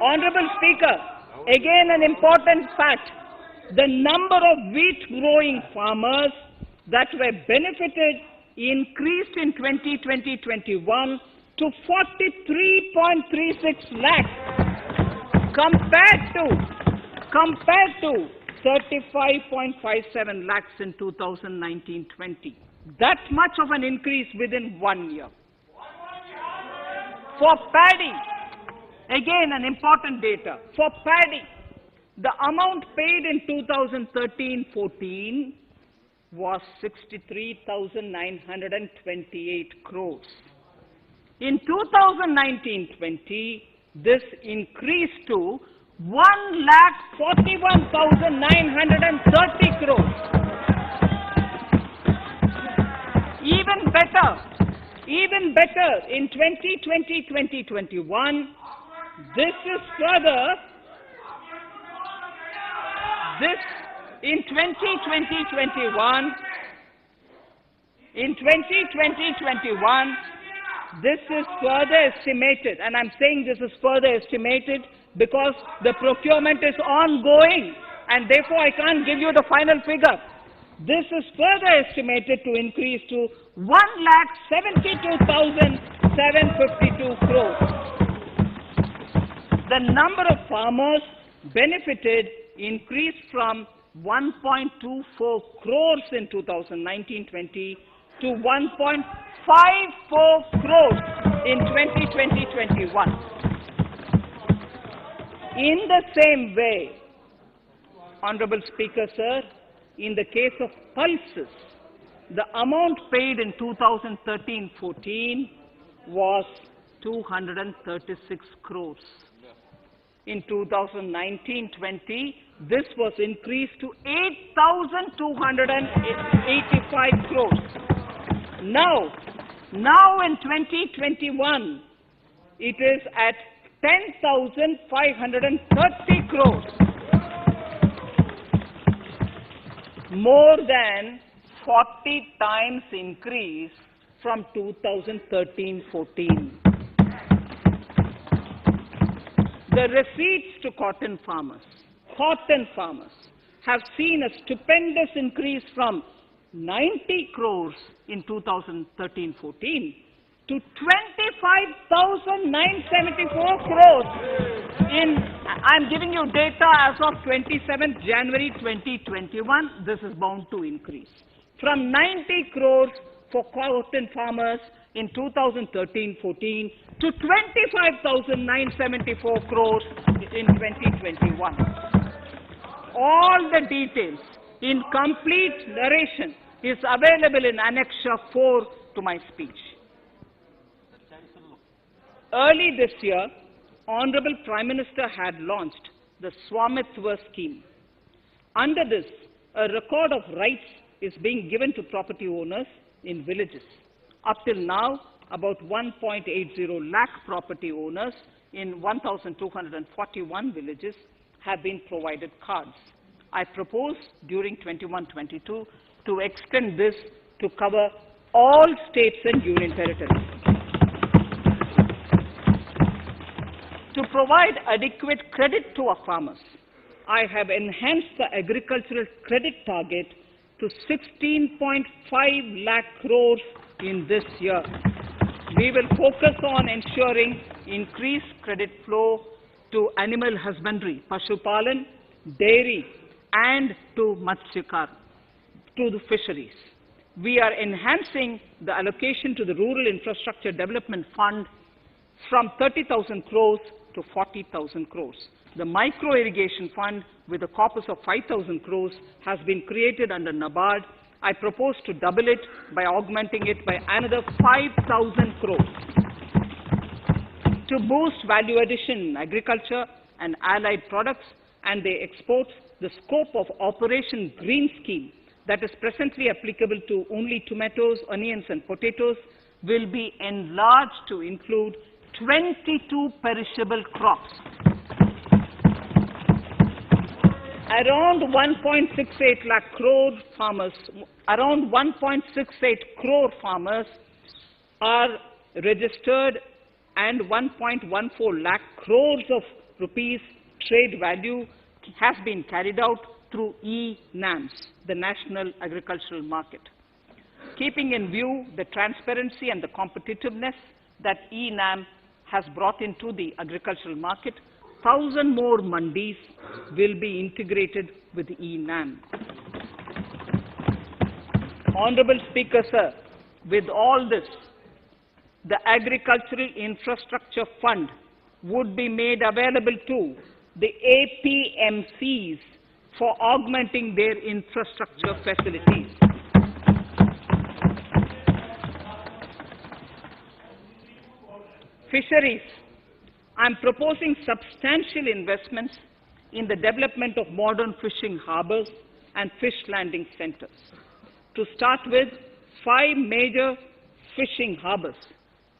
Honorable Speaker, again an important fact, the number of wheat growing farmers that were benefited increased in 2020-21 to 43.36 lakhs compared to 35.57 lakhs in 2019-20. That much of an increase within 1 year. For paddy, again an important data. For paddy, the amount paid in 2013-14 was 63,928 crores. In 2019-20, this increased to 1,41,930 crores. Even better, in 2020-2021, in 2020-21, this is further estimated, and I'm saying this is further estimated because the procurement is ongoing, and therefore I can't give you the final figure. This is further estimated to increase to 1,72,752 crores. The number of farmers benefited increased from 1.24 crores in 2019-20 to 1.54 crores in 2020-21. In the same way, Honorable Speaker, sir, in the case of pulses, the amount paid in 2013-14 was 236 crores. In 2019-20, this was increased to 8,285 crores. Now in 2021, it is at 10,530 crores. More than 40 times increase from 2013-14. The receipts to cotton farmers have seen a stupendous increase from 90 crores in 2013-14 to 25,974 crores I'm giving you data as of 27th January 2021. This is bound to increase. From 90 crores for cotton farmers in 2013-14 to 25,974 crores in 2021. All the details in complete narration is available in Annexure 4 to my speech. Early this year, Honorable Prime Minister had launched the Swamitva scheme. Under this, a record of rights is being given to property owners in villages. Up till now, about 1.80 lakh property owners in 1,241 villages have been provided cards. I propose during 21-22 to extend this to cover all states and union territories. To provide adequate credit to our farmers, I have enhanced the agricultural credit target to 16.5 lakh crores in this year. We will focus on ensuring increased credit flow to animal husbandry, Pashupalan, dairy, and to Matsyakar, to the fisheries. We are enhancing the allocation to the Rural Infrastructure Development Fund from 30,000 crores to 40,000 crores. The Micro Irrigation Fund, with a corpus of 5,000 crores, has been created under NABARD. I propose to double it by augmenting it by another 5,000 crores. To boost value addition in agriculture and allied products and their exports, the scope of Operation Green Scheme, that is presently applicable to only tomatoes, onions, and potatoes, will be enlarged to include 22 perishable crops. Around 1.68 lakh crore farmers, around 1.68 crore farmers are registered, and 1.14 lakh crores of rupees trade value has been carried out through e-NAMs, the National Agricultural Market. Keeping in view the transparency and the competitiveness that e-NAM has brought into the agricultural market, 1,000 more mandis will be integrated with e-NAM. Honorable Speaker, sir, with all this, the Agricultural Infrastructure Fund would be made available to the APMCs for augmenting their infrastructure facilities. Fisheries. I am proposing substantial investments in the development of modern fishing harbors and fish landing centers. To start with, 5 major fishing harbors,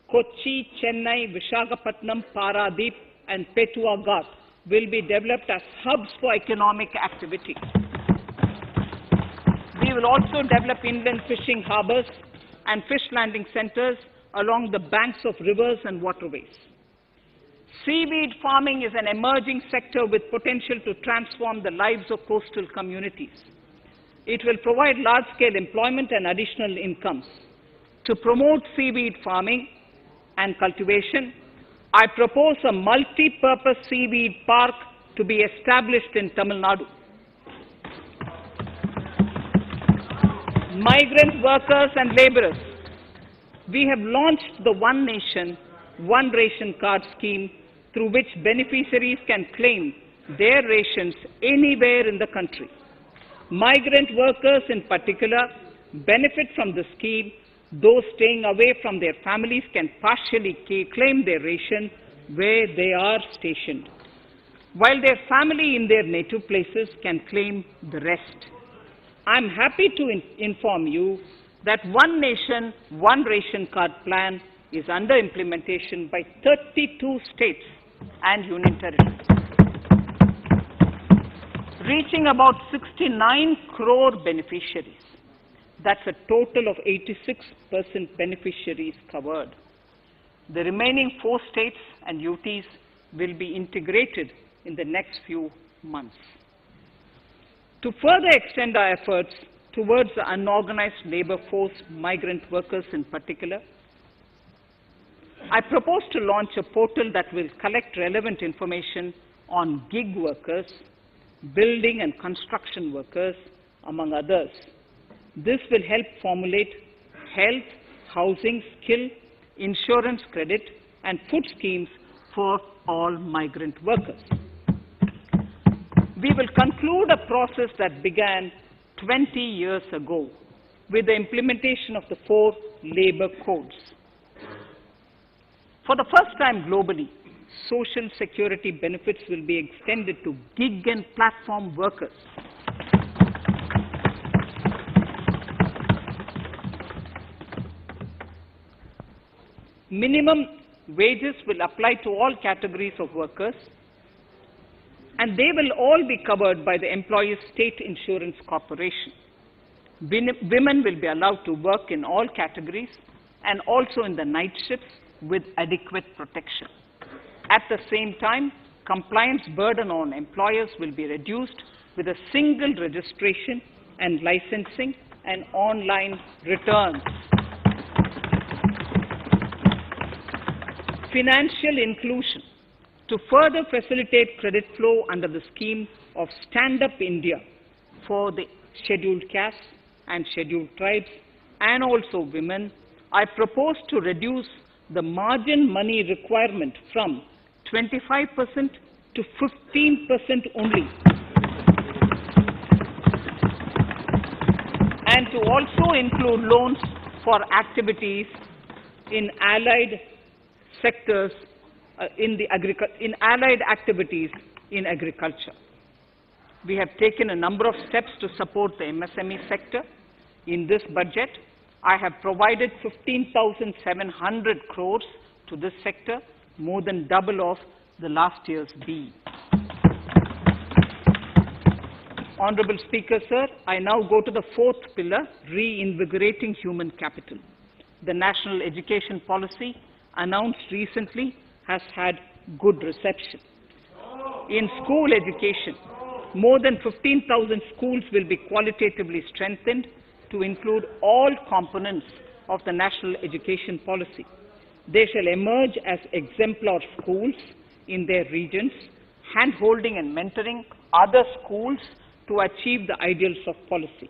Kochi, Chennai, Visakhapatnam, Paradip, and Petua Ghat, will be developed as hubs for economic activity. We will also develop inland fishing harbors and fish landing centers along the banks of rivers and waterways. Seaweed farming is an emerging sector with potential to transform the lives of coastal communities. It will provide large-scale employment and additional incomes. To promote seaweed farming and cultivation, I propose a multi-purpose seaweed park to be established in Tamil Nadu. Migrant workers and laborers. We have launched the One Nation, One Ration Card scheme, through which beneficiaries can claim their rations anywhere in the country. Migrant workers in particular benefit from the scheme. Those staying away from their families can partially claim their ration where they are stationed, while their family in their native places can claim the rest. I am happy to inform you that One Nation, One Ration Card plan is under implementation by 32 states and union territories, reaching about 69 crore beneficiaries. That's a total of 86% beneficiaries covered. The remaining 4 states and UTs will be integrated in the next few months. To further extend our efforts towards the unorganized labor force, migrant workers in particular, I propose to launch a portal that will collect relevant information on gig workers, building and construction workers, among others. This will help formulate health, housing, skill, insurance credit, and food schemes for all migrant workers. We will conclude a process that began 20 years ago with the implementation of the 4 labor codes. For the first time globally, social security benefits will be extended to gig and platform workers. Minimum wages will apply to all categories of workers, and they will all be covered by the Employees State Insurance Corporation. Women will be allowed to work in all categories and also in the night shifts with adequate protection. At the same time, compliance burden on employers will be reduced with a single registration and licensing and online returns. financial inclusion to further facilitate credit flow under the scheme of Stand Up India for the scheduled castes and scheduled tribes and also women. I propose to reduce the margin money requirement from 25% to 15% only, and to also include loans for activities in allied sectors in allied activities in agriculture. We have taken a number of steps to support the MSME sector. In this budget, I have provided 15,700 crores to this sector, more than double of the last year's B. Honorable Speaker, sir, I now go to the fourth pillar, reinvigorating human capital. The national education policy announced recently has had good reception. In school education, more than 15,000 schools will be qualitatively strengthened to include all components of the national education policy. They shall emerge as exemplar schools in their regions, hand-holding and mentoring other schools to achieve the ideals of policy.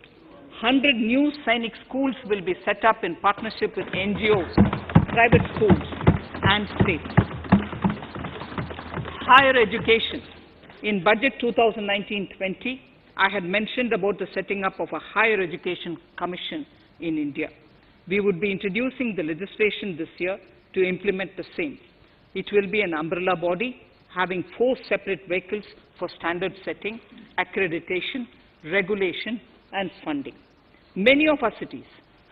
100 new Sainik schools will be set up in partnership with NGOs, private schools, and states. Higher education. In Budget 2019-20, I had mentioned about the setting up of a higher education commission in India. We would be introducing the legislation this year to implement the same. It will be an umbrella body having 4 separate vehicles for standard setting, accreditation, regulation, and funding. Many of our cities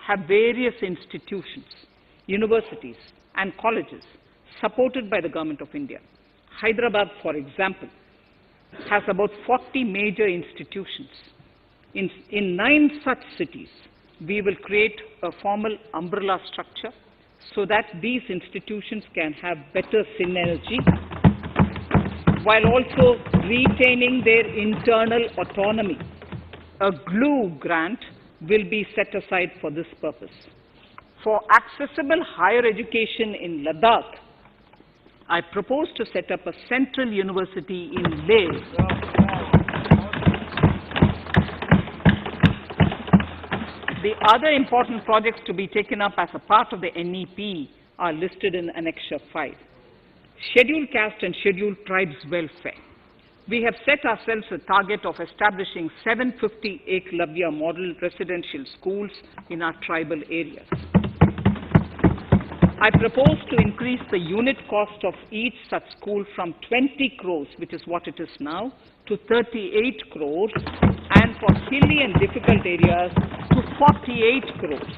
have various institutions, universities, and colleges supported by the Government of India. Hyderabad, for example, has about 40 major institutions. In 9 such cities, we will create a formal umbrella structure so that these institutions can have better synergy while also retaining their internal autonomy. A glue grant will be set aside for this purpose. For accessible higher education in Ladakh, I propose to set up a central university in Leh. The other important projects to be taken up as a part of the NEP are listed in Annexure 5. Scheduled caste and scheduled tribes welfare. We have set ourselves a target of establishing 750 Eklavya model residential schools in our tribal areas. I propose to increase the unit cost of each such school from 20 crores, which is what it is now, to 38 crores, and for hilly and difficult areas to 48 crores.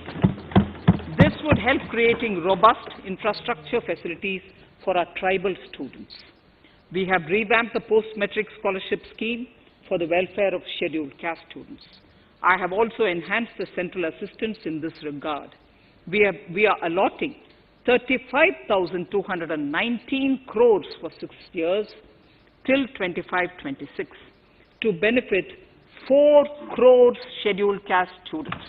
This would help creating robust infrastructure facilities for our tribal students. We have revamped the post-metric scholarship scheme for the welfare of scheduled caste students. I have also enhanced the central assistance in this regard. We are allotting 35,219 crores for 6 years till 25-26 to benefit 4 crores scheduled caste students.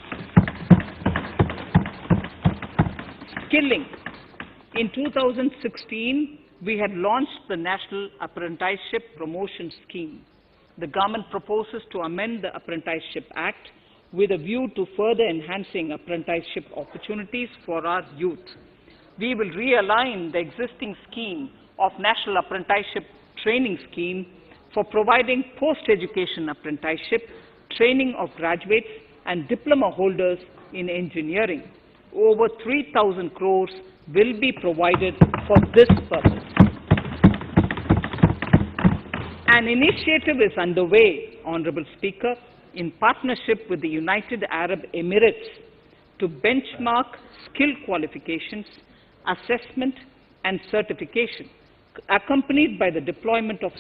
Skilling. In 2016, we had launched the National Apprenticeship Promotion Scheme. The government proposes to amend the Apprenticeship Act with a view to further enhancing apprenticeship opportunities for our youth. We will realign the existing scheme of National Apprenticeship Training Scheme for providing post-education apprenticeship, training of graduates and diploma holders in engineering. Over 3,000 crores will be provided for this purpose. An initiative is underway, Honorable Speaker, in partnership with the United Arab Emirates to benchmark skill qualifications, assessment and certification, accompanied by the deployment of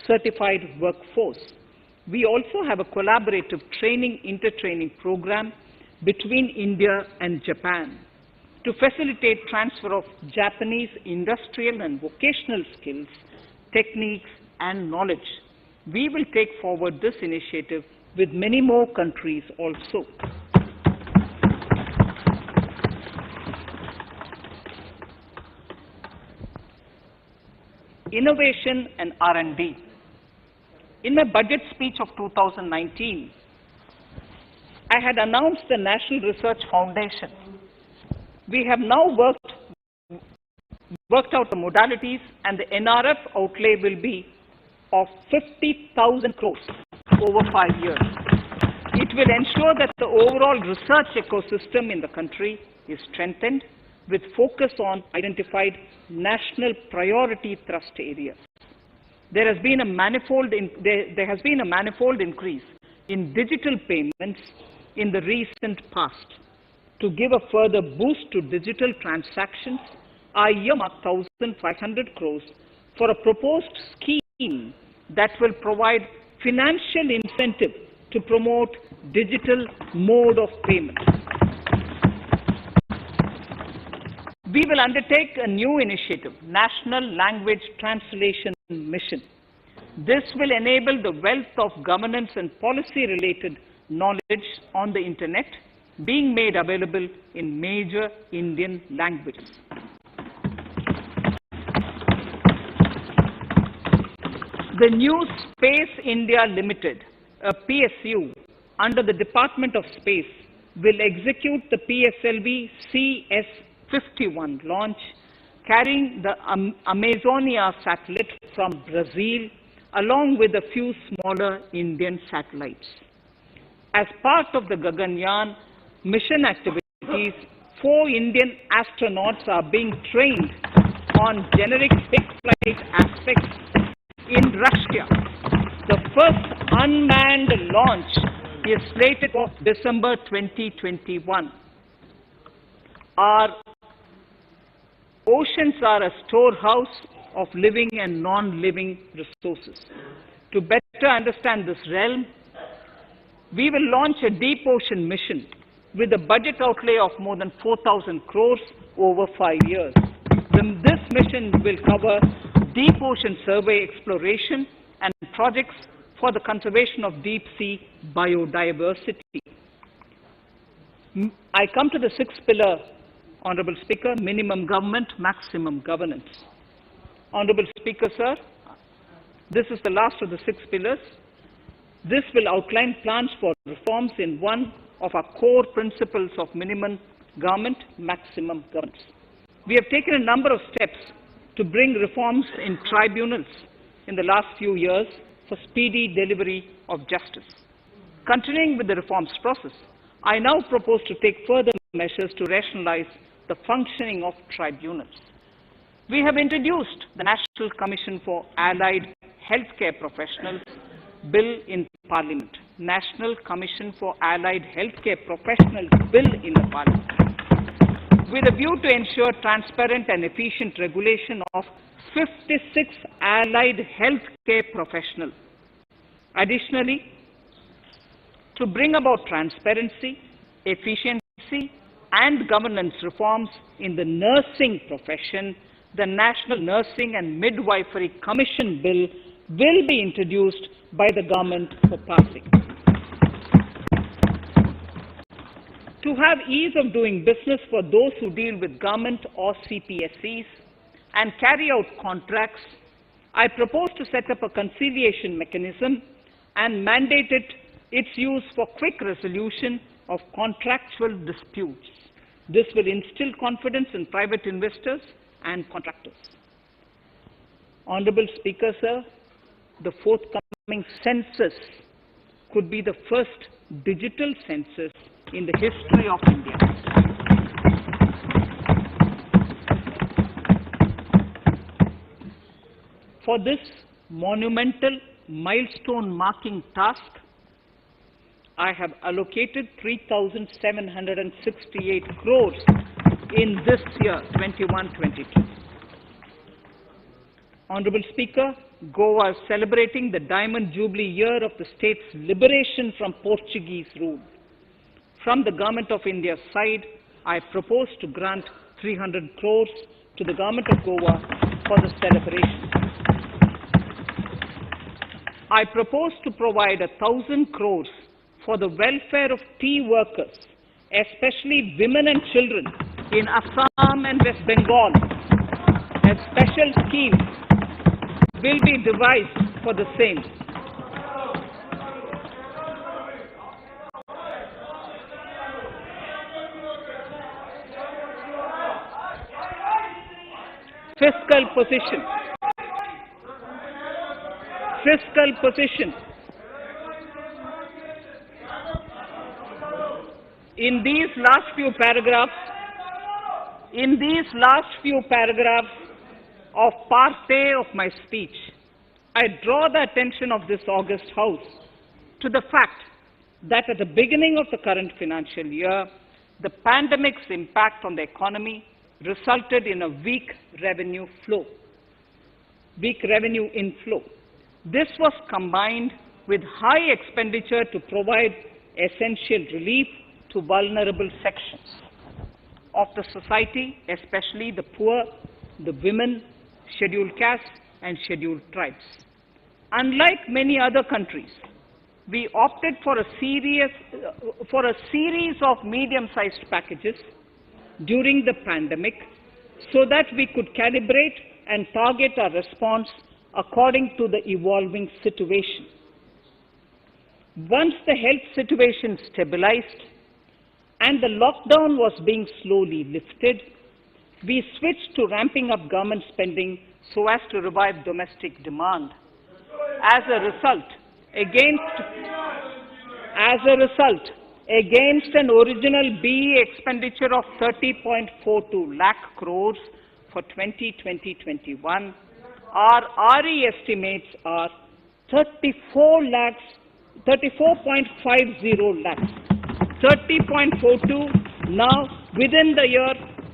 certified workforce. We also have a collaborative training, inter-training program between India and Japan to facilitate transfer of Japanese industrial and vocational skills, techniques, and knowledge. We will take forward this initiative with many more countries also. innovation and R&D. In my budget speech of 2019, I had announced the National Research Foundation. We have now worked out the modalities, and the NRF outlay will be of 50,000 crores over 5 years. It will ensure that the overall research ecosystem in the country is strengthened with focus on identified national priority thrust areas. There has been a manifold increase in digital payments in the recent past. To give a further boost to digital transactions, I earmarked 1,500 crores for a proposed scheme that will provide financial incentive to promote digital mode of payment. We will undertake a new initiative, National Language Translation Mission. This will enable the wealth of governance and policy-related knowledge on the internet being made available in major Indian languages. The new Space India Limited, a PSU, under the Department of Space, will execute the PSLV CS-51 launch, carrying the Amazonia satellite from Brazil, along with a few smaller Indian satellites. As part of the Gaganyaan mission activities, 4 Indian astronauts are being trained on generic spaceflight aspects in Russia. The first unmanned launch is slated for December 2021. Our oceans are a storehouse of living and non-living resources. To better understand this realm, we will launch a deep ocean mission with a budget outlay of more than 4,000 crores over 5 years. This mission will cover deep ocean survey exploration and projects for the conservation of deep sea biodiversity. I come to the 6th pillar, Honorable Speaker, minimum government, maximum governance. Honorable Speaker, sir, this is the last of the 6 pillars. This will outline plans for reforms in one of our core principles of minimum government, maximum governance. We have taken a number of steps to bring reforms in tribunals in the last few years for speedy delivery of justice. Continuing with the reforms process, I now propose to take further measures to rationalize the functioning of tribunals. We have introduced the National Commission for Allied Healthcare Professionals Bill in Parliament. National Commission for Allied Healthcare Professionals Bill in the Parliament, with a view to ensure transparent and efficient regulation of 56 allied healthcare professionals. Additionally, to bring about transparency, efficiency, and governance reforms in the nursing profession, the National Nursing and Midwifery Commission Bill will be introduced by the government for passing. To have ease of doing business for those who deal with government or CPSEs and carry out contracts, I propose to set up a conciliation mechanism and mandate its use for quick resolution of contractual disputes. This will instill confidence in private investors and contractors. Honorable Speaker, sir, the forthcoming census could be the first digital census in the history of India. For this monumental milestone marking task, I have allocated 3,768 crores in this year, 21-22. Honorable Speaker, Goa is celebrating the Diamond Jubilee year of the state's liberation from Portuguese rule. From the Government of India's side, I propose to grant 300 crores to the Government of Goa for the celebration. I propose to provide 1,000 crores for the welfare of tea workers, especially women and children in Assam and West Bengal, a special scheme will be devised for the same. Fiscal position. Fiscal position. In these last few paragraphs of part A of my speech, I draw the attention of this august House to the fact that at the beginning of the current financial year, the pandemic's impact on the economy resulted in a weak revenue inflow. This was combined with high expenditure to provide essential relief to vulnerable sections of the society, especially the poor, the women, scheduled castes, and scheduled tribes. Unlike many other countries, we opted for a series of medium-sized packages during the pandemic so that we could calibrate and target our response according to the evolving situation. Once the health situation stabilized and the lockdown was being slowly lifted, we switched to ramping up government spending so as to revive domestic demand. As a result, against an original BE expenditure of 30.42 lakh crores for 2020-21, our RE estimates are 34.50 lakhs. 30.42 now within the year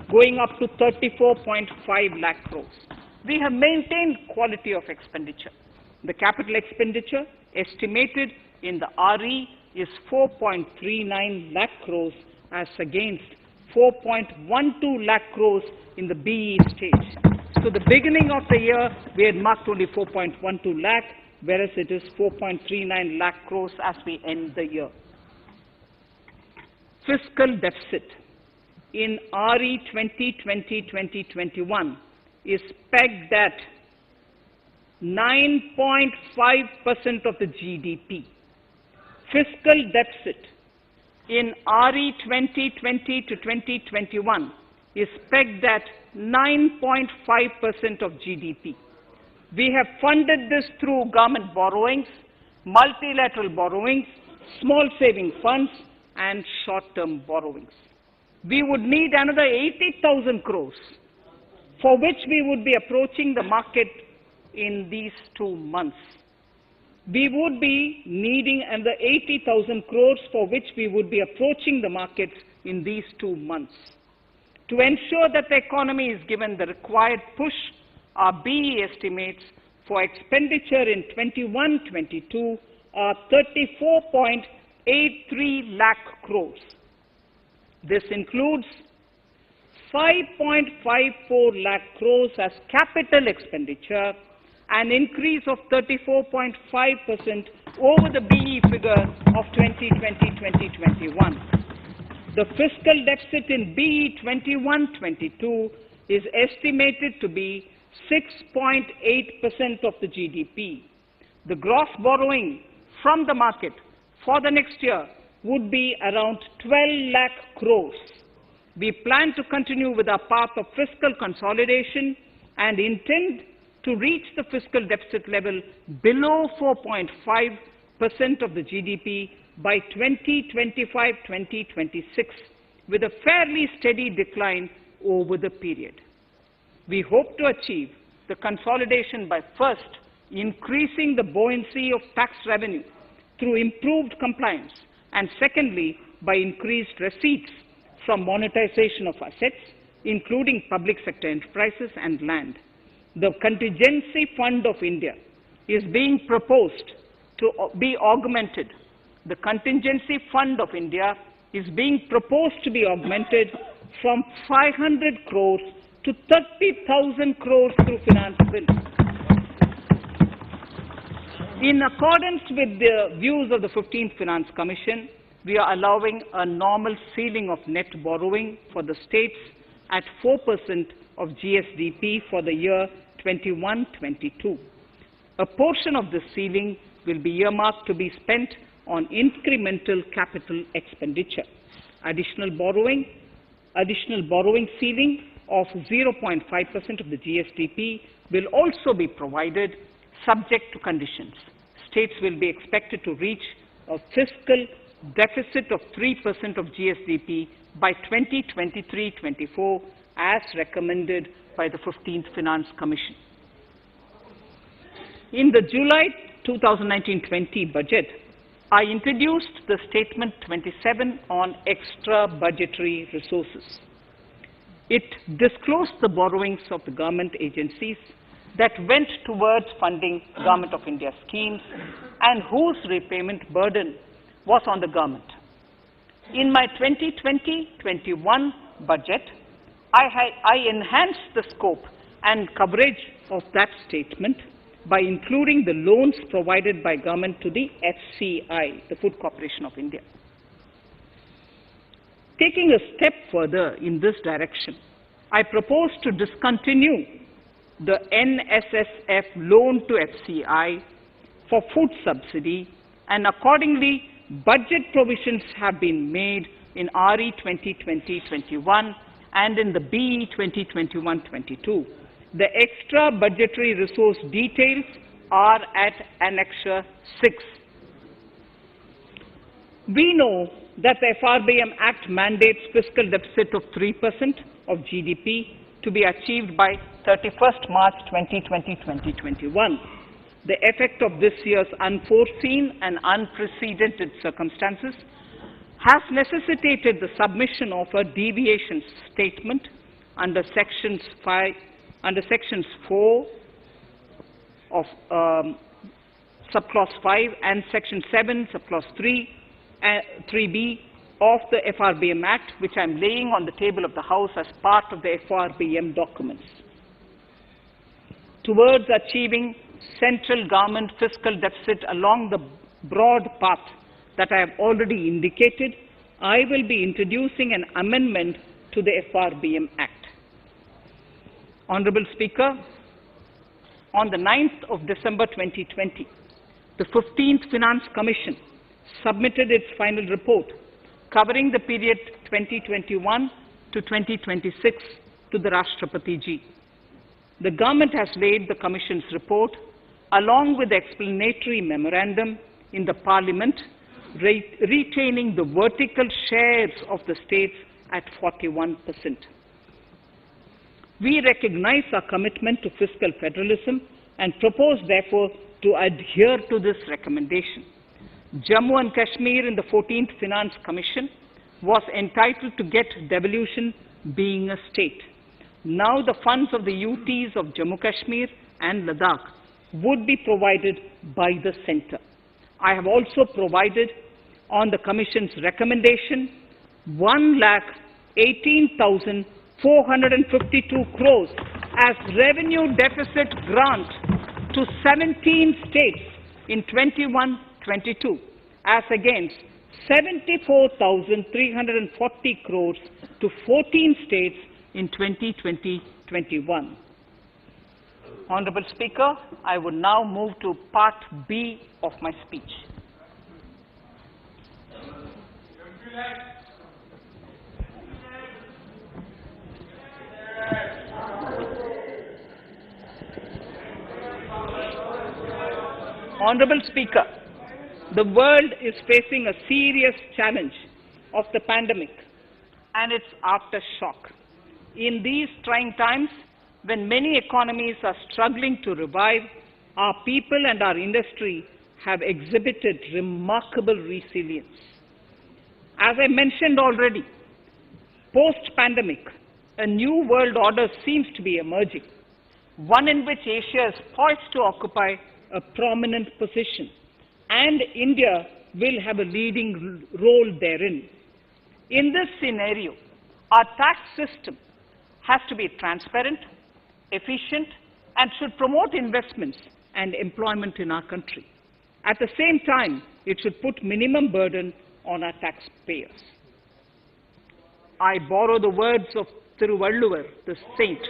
going up to 34.5 lakh crores. We have maintained quality of expenditure. The capital expenditure estimated in the RE is 4.39 lakh crores as against 4.12 lakh crores in the BE stage. So the beginning of the year, we had marked only 4.12 lakh, whereas it is 4.39 lakh crores as we end the year. Fiscal deficit in RE 2020-2021 is pegged at 9.5% of the GDP. Fiscal deficit in RE 2020 to 2021 is pegged at 9.5% of GDP. We have funded this through government borrowings, multilateral borrowings, small saving funds, and short-term borrowings. We would need another 80,000 crores, for which we would be approaching the market in these 2 months. We would be needing another 80,000 crores, for which we would be approaching the market in these 2 months. To ensure that the economy is given the required push, our BE estimates for expenditure in 21-22 are 34.83 lakh crores. This includes 5.54 lakh crores as capital expenditure, an increase of 34.5% over the BE figure of 2020-2021. The fiscal deficit in BE 21-22 is estimated to be 6.8% of the GDP. The gross borrowing from the market for the next year would be around 12 lakh crores. We plan to continue with our path of fiscal consolidation and intend to reach the fiscal deficit level below 4.5% of the GDP by 2025-2026, with a fairly steady decline over the period. We hope to achieve the consolidation by first increasing the buoyancy of tax revenue through improved compliance, and secondly, by increased receipts from monetization of assets, including public sector enterprises and land. The Contingency Fund of India is being proposed to be augmented. The Contingency Fund of India is being proposed to be augmented from 500 crores to 30,000 crores through finance bill. In accordance with the views of the 15th Finance Commission, we are allowing a normal ceiling of net borrowing for the states at 4% of GSDP for the year 21-22. A portion of this ceiling will be earmarked to be spent on incremental capital expenditure. Additional borrowing ceiling of 0.5% of the GSDP will also be provided, subject to conditions. States will be expected to reach a fiscal deficit of 3% of GSDP by 2023-24 as recommended by the 15th Finance Commission. In the July 2019-20 budget, I introduced the Statement 27 on extra budgetary resources. It disclosed the borrowings of the government agencies that went towards funding Government of India schemes and whose repayment burden was on the government. In my 2020-21 budget, I enhanced the scope and coverage of that statement by including the loans provided by government to the FCI, the Food Corporation of India. Taking a step further in this direction, I propose to discontinue the NSSF loan to FCI for food subsidy, and accordingly, budget provisions have been made in RE 2020-21 and in the BE 2021-22. The extra budgetary resource details are at Annexure 6. We know that the Frbm Act mandates fiscal deficit of 3% of GDP to be achieved by 31st March 2020-2021. The effect of this year's unforeseen and unprecedented circumstances has necessitated the submission of a deviation statement under Sections 4 of Subclause 5 and Section 7, Subclause 3b of the Frbm Act, which I am laying on the table of the House as part of the Frbm documents. Towards achieving central government fiscal deficit along the broad path that I have already indicated, I will be introducing an amendment to the Frbm Act. Honorable Speaker, on the 9th of December 2020, the 15th Finance Commission submitted its final report covering the period 2021 to 2026 to the Rashtrapati Ji. The government has laid the Commission's report along with the explanatory memorandum in the Parliament, retaining the vertical shares of the states at 41%. We recognize our commitment to fiscal federalism and propose, therefore, to adhere to this recommendation. Jammu and Kashmir in the 14th Finance Commission was entitled to get devolution being a state. Now the funds of the UTs of Jammu Kashmir and Ladakh would be provided by the centre. I have also provided on the Commission's recommendation 1,18,452 crores as revenue deficit grant to 17 states in 21-22 as against 74,340 crores to 14 states in 2020-21. Honorable Speaker, I would now move to Part B of my speech. Honorable Speaker, the world is facing a serious challenge of the pandemic and its aftershock. In these trying times, when many economies are struggling to revive, our people and our industry have exhibited remarkable resilience. As I mentioned already, post-pandemic, a new world order seems to be emerging, one in which Asia is poised to occupy a prominent position, and India will have a leading role therein. In this scenario, our tax system has to be transparent, efficient, and should promote investments and employment in our country. At the same time, it should put minimum burden on our taxpayers. I borrow the words of Thiruvalluvar, the saint,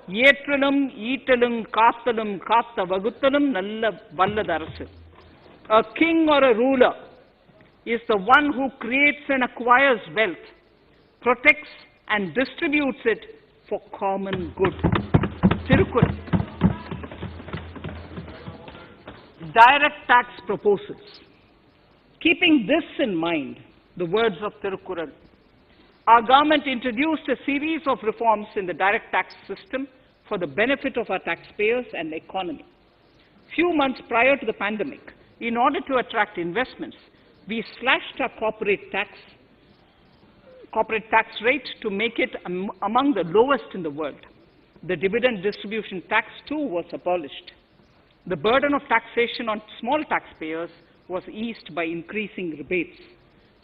ஏற்றலும் ஈட்டலும் காத்தலும் காத்த வகுத்தலும் நல்ல வல்லதரசு. A king or a ruler is the one who creates and acquires wealth, protects and distributes it for common good. Tirukkural. Direct tax proposals. Keeping this in mind, the words of Tirukkural, our government introduced a series of reforms in the direct tax system for the benefit of our taxpayers and the economy. Few months prior to the pandemic, in order to attract investments, we slashed our corporate tax rate to make it among the lowest in the world. The dividend distribution tax too was abolished. The burden of taxation on small taxpayers was eased by increasing rebates.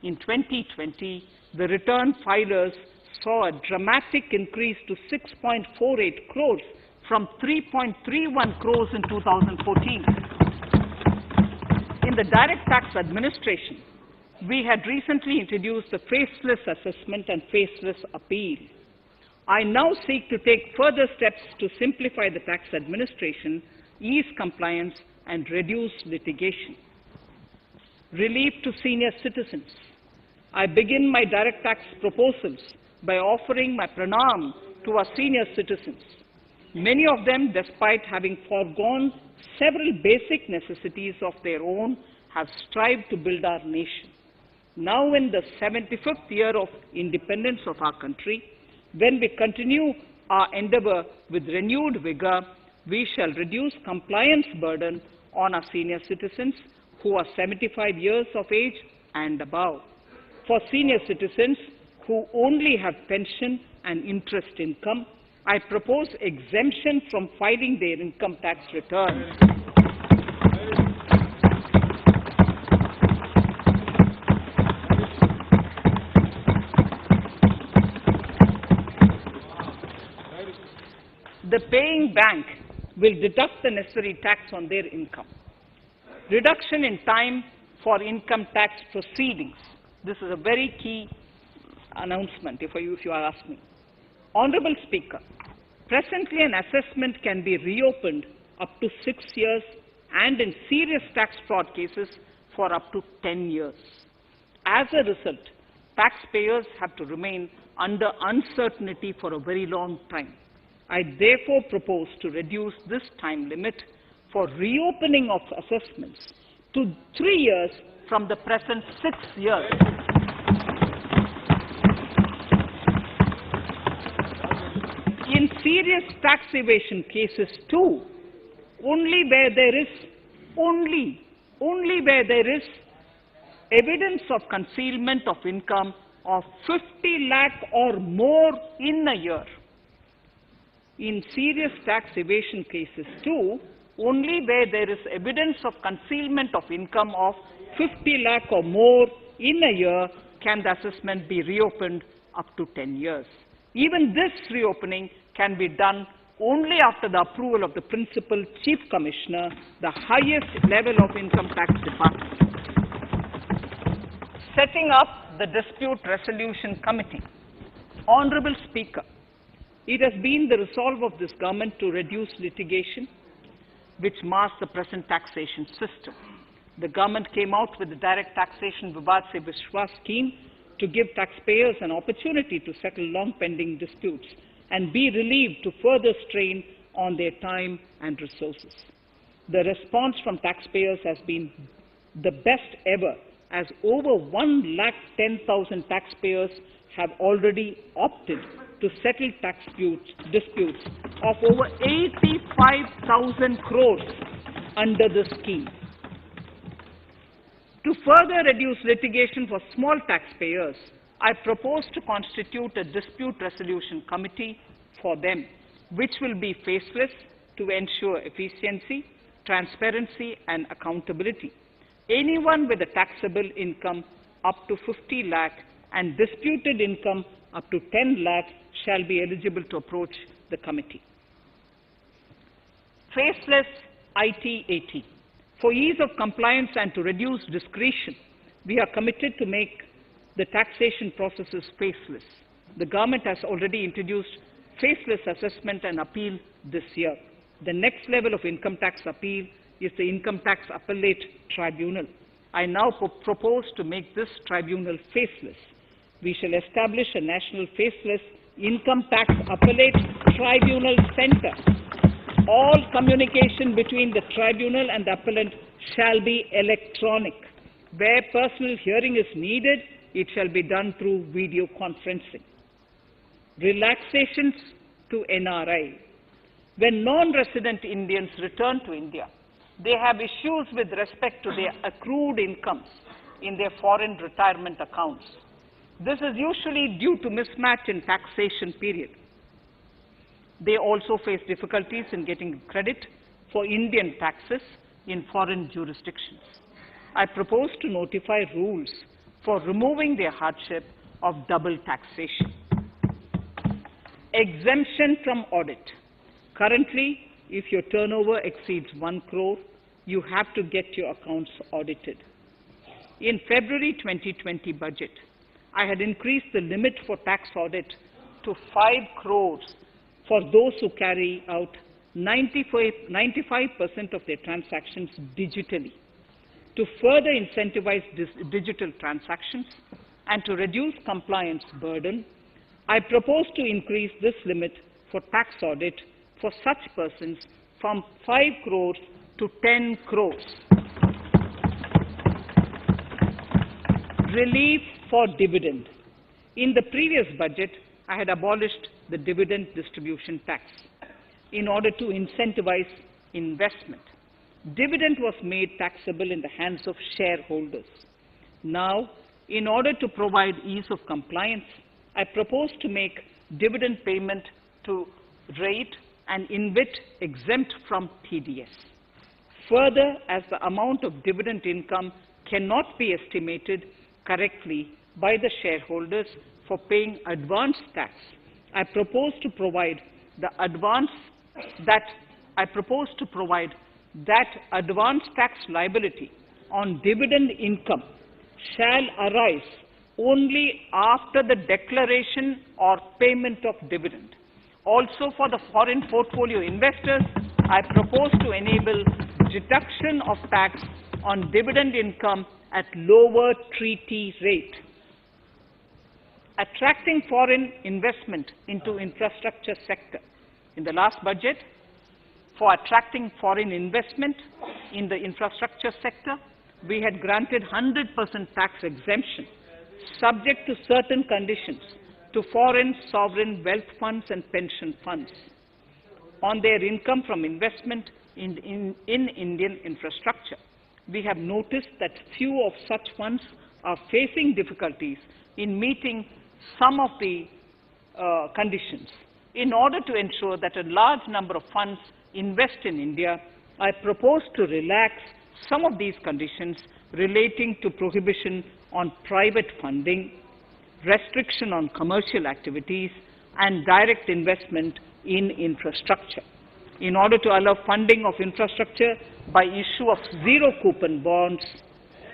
In 2020, the return filers saw a dramatic increase to 6.48 crores from 3.31 crores in 2014. In the direct tax administration, we had recently introduced the faceless assessment and faceless appeal. I now seek to take further steps to simplify the tax administration, ease compliance, and reduce litigation. Relief to senior citizens. I begin my direct tax proposals by offering my pranam to our senior citizens. Many of them, despite having foregone several basic necessities of their own, have strived to build our nation. Now in the 75th year of independence of our country, when we continue our endeavor with renewed vigor, we shall reduce compliance burden on our senior citizens who are 75 years of age and above. For senior citizens who only have pension and interest income, I propose exemption from filing their income tax returns. The paying bank will deduct the necessary tax on their income. Reduction in time for income tax proceedings. This is a very key announcement if you are asking me. Honorable Speaker, presently an assessment can be reopened up to 6 years and in serious tax fraud cases for up to 10 years. As a result, taxpayers have to remain under uncertainty for a very long time. I therefore propose to reduce this time limit for reopening of assessments to 3 years from the present 6 years. In serious tax evasion cases too, only where there is evidence of concealment of income of 50 lakh or more in a year. In serious tax evasion cases too, only where there is evidence of concealment of income of 50 lakh or more in a year can the assessment be reopened up to 10 years. Even this reopening can be done only after the approval of the Principal Chief Commissioner, the highest level of Income Tax Department. Setting up the Dispute Resolution Committee. Honorable Speaker, it has been the resolve of this government to reduce litigation which mars the present taxation system. The government came out with the Direct Taxation Vivad Se Vishwas scheme to give taxpayers an opportunity to settle long-pending disputes and be relieved to further strain on their time and resources. The response from taxpayers has been the best ever, as over 110,000 taxpayers have already opted to settle tax disputes of over 85,000 crores under the scheme. To further reduce litigation for small taxpayers, I propose to constitute a dispute resolution committee for them, which will be faceless to ensure efficiency, transparency, and accountability. Anyone with a taxable income up to 50 lakh and disputed income up to 10 lakh shall be eligible to approach the committee. Faceless IT-AT. For ease of compliance and to reduce discretion, we are committed to make the taxation processes faceless. The government has already introduced faceless assessment and appeal this year. The next level of income tax appeal is the Income Tax Appellate Tribunal. I now propose to make this tribunal faceless. We shall establish a national faceless Income Tax Appellate Tribunal Center. All communication between the tribunal and the appellant shall be electronic. Where personal hearing is needed, it shall be done through video conferencing. Relaxations to NRI. When non-resident Indians return to India, they have issues with respect to their accrued incomes in their foreign retirement accounts. This is usually due to mismatch in taxation period. They also face difficulties in getting credit for Indian taxes in foreign jurisdictions. I propose to notify rules for removing their hardship of double taxation. Exemption from audit. Currently, if your turnover exceeds 1 crore, you have to get your accounts audited. In February 2020 budget, I had increased the limit for tax audit to 5 crores for those who carry out 95% of their transactions digitally. To further incentivize digital transactions and to reduce compliance burden, I propose to increase this limit for tax audit for such persons from 5 crores to 10 crores. Relief for dividend. In the previous budget, I had abolished the dividend distribution tax in order to incentivize investment. Dividend was made taxable in the hands of shareholders. Now, in order to provide ease of compliance, I propose to make dividend payment to rate and InvIT exempt from TDS. Further, as the amount of dividend income cannot be estimated correctly by the shareholders for paying advance tax, I propose to provide that advance tax liability on dividend income shall arise only after the declaration or payment of dividend. Also, for the foreign portfolio investors, I propose to enable deduction of tax on dividend income at lower treaty rate. Attracting foreign investment into infrastructure sector. In the last budget, for attracting foreign investment in the infrastructure sector, we had granted 100% tax exemption, subject to certain conditions, to foreign sovereign wealth funds and pension funds on their income from investment in Indian infrastructure. We have noticed that few of such funds are facing difficulties in meeting some of the conditions. In order to ensure that a large number of funds invest in India, I propose to relax some of these conditions relating to prohibition on private funding, restriction on commercial activities, and direct investment in infrastructure. In order to allow funding of infrastructure by issue of zero-coupon bonds,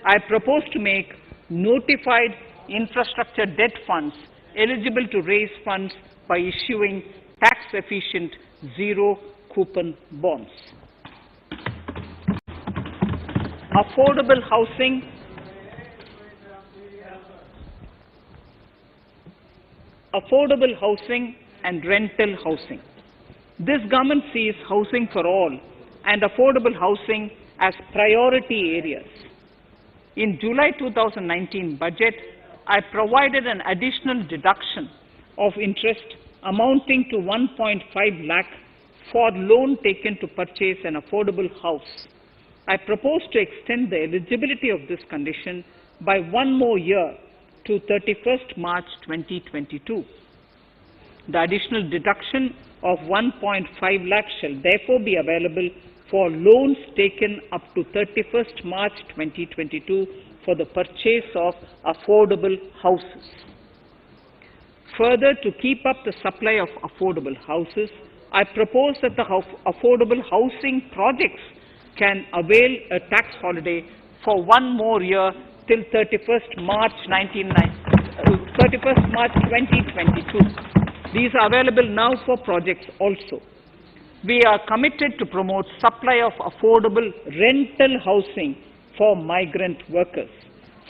I propose to make notified infrastructure debt funds eligible to raise funds by issuing tax-efficient zero-coupon bonds. Affordable housing. Affordable housing and rental housing. This government sees housing for all and affordable housing as priority areas. In July 2019 budget, I provided an additional deduction of interest amounting to 1.5 lakh for loan taken to purchase an affordable house. I propose to extend the eligibility of this condition by 1 more year to 31st March 2022. The additional deduction of 1.5 lakh shall therefore be available for loans taken up to 31st March 2022 for the purchase of affordable houses. Further, to keep up the supply of affordable houses, I propose that the affordable housing projects can avail a tax holiday for 1 more year till 31st March 2022. These are available now for projects also. We are committed to promote supply of affordable rental housing for migrant workers.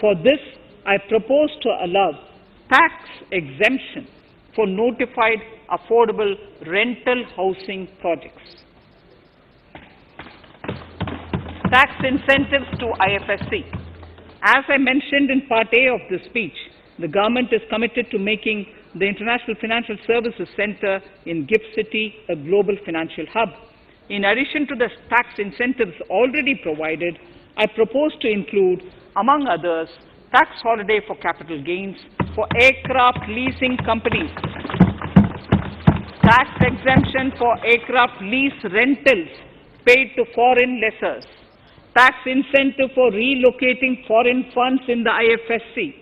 For this, I propose to allow tax exemption for notified affordable rental housing projects. Tax incentives to IFSC. As I mentioned in Part A of this speech, the government is committed to making the International Financial Services Center in GIFT City a global financial hub. In addition to the tax incentives already provided, I propose to include, among others, tax holiday for capital gains for aircraft leasing companies, tax exemption for aircraft lease rentals paid to foreign lessors, tax incentive for relocating foreign funds in the IFSC,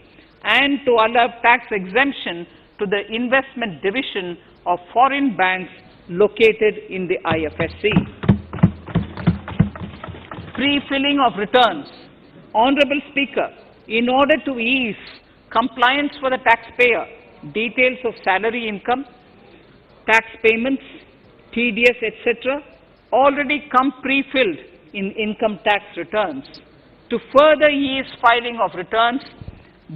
and to allow tax exemption to the investment division of foreign banks located in the IFSC. Pre-filling of returns. Honorable Speaker, in order to ease compliance for the taxpayer, details of salary income, tax payments, TDS, etc., already come pre-filled in income tax returns. To further ease filing of returns,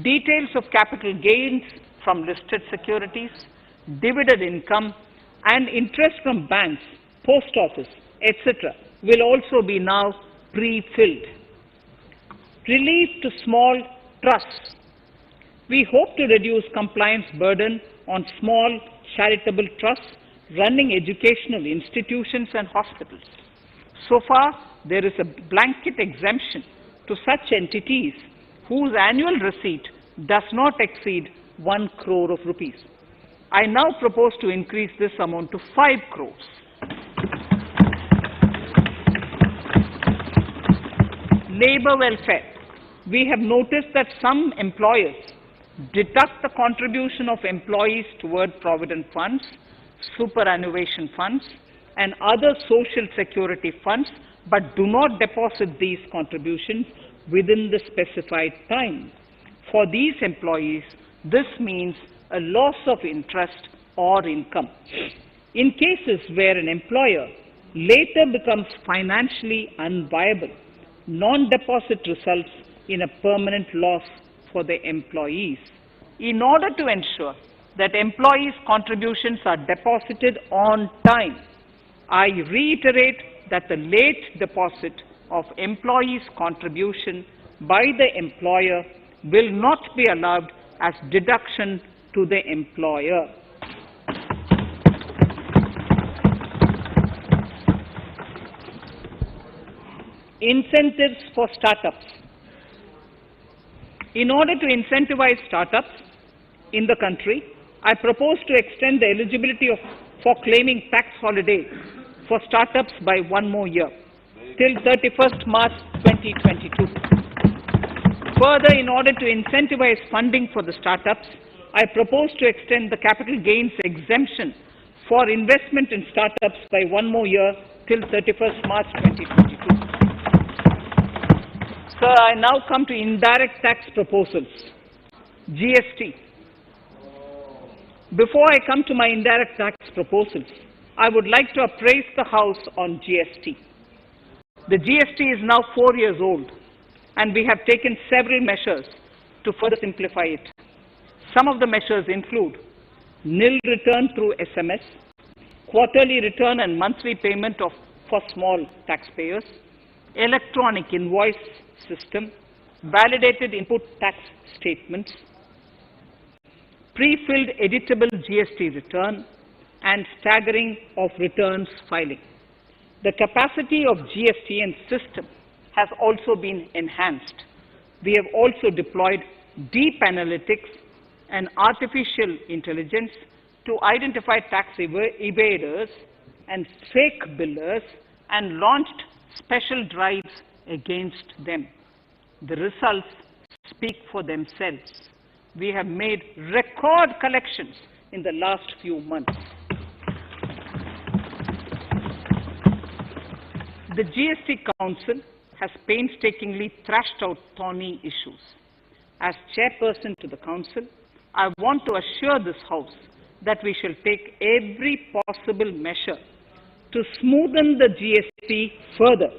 details of capital gains from listed securities, dividend income, and interest from banks, post office, etc., will also be now pre-filled. Relief to small trusts. We hope to reduce compliance burden on small charitable trusts running educational institutions and hospitals. So far, there is a blanket exemption to such entities whose annual receipt does not exceed 1 crore of rupees. I now propose to increase this amount to 5 crores. Labor welfare. We have noticed that some employers deduct the contribution of employees toward provident funds, superannuation funds, and other social security funds, but do not deposit these contributions within the specified time. For these employees, this means a loss of interest or income. In cases where an employer later becomes financially unviable, non-deposit results in a permanent loss for the employees. In order to ensure that employees' contributions are deposited on time, I reiterate that the late deposit of employees' contribution by the employer will not be allowed as deduction to the employer. Incentives for startups. In order to incentivize startups in the country, I propose to extend the eligibility for claiming tax holiday for startups by 1 more year, till 31st March 2022. Further, in order to incentivize funding for the startups, I propose to extend the capital gains exemption for investment in startups by 1 more year, till 31st March 2022. Sir, I now come to indirect tax proposals, GST. Before I come to my indirect tax proposals, I would like to appraise the House on GST. The GST is now 4 years old, and we have taken several measures to further simplify it. Some of the measures include nil return through SMS, quarterly return and monthly payment for small taxpayers, electronic invoice system, validated input tax statements, pre-filled editable GST return, and staggering of returns filing. The capacity of GST and system has also been enhanced. We have also deployed deep analytics and artificial intelligence to identify tax evaders and fake billers and launched special drives against them. The results speak for themselves. We have made record collections in the last few months. The GST Council has painstakingly thrashed out thorny issues. As chairperson to the Council, I want to assure this House that we shall take every possible measure to smoothen the GST further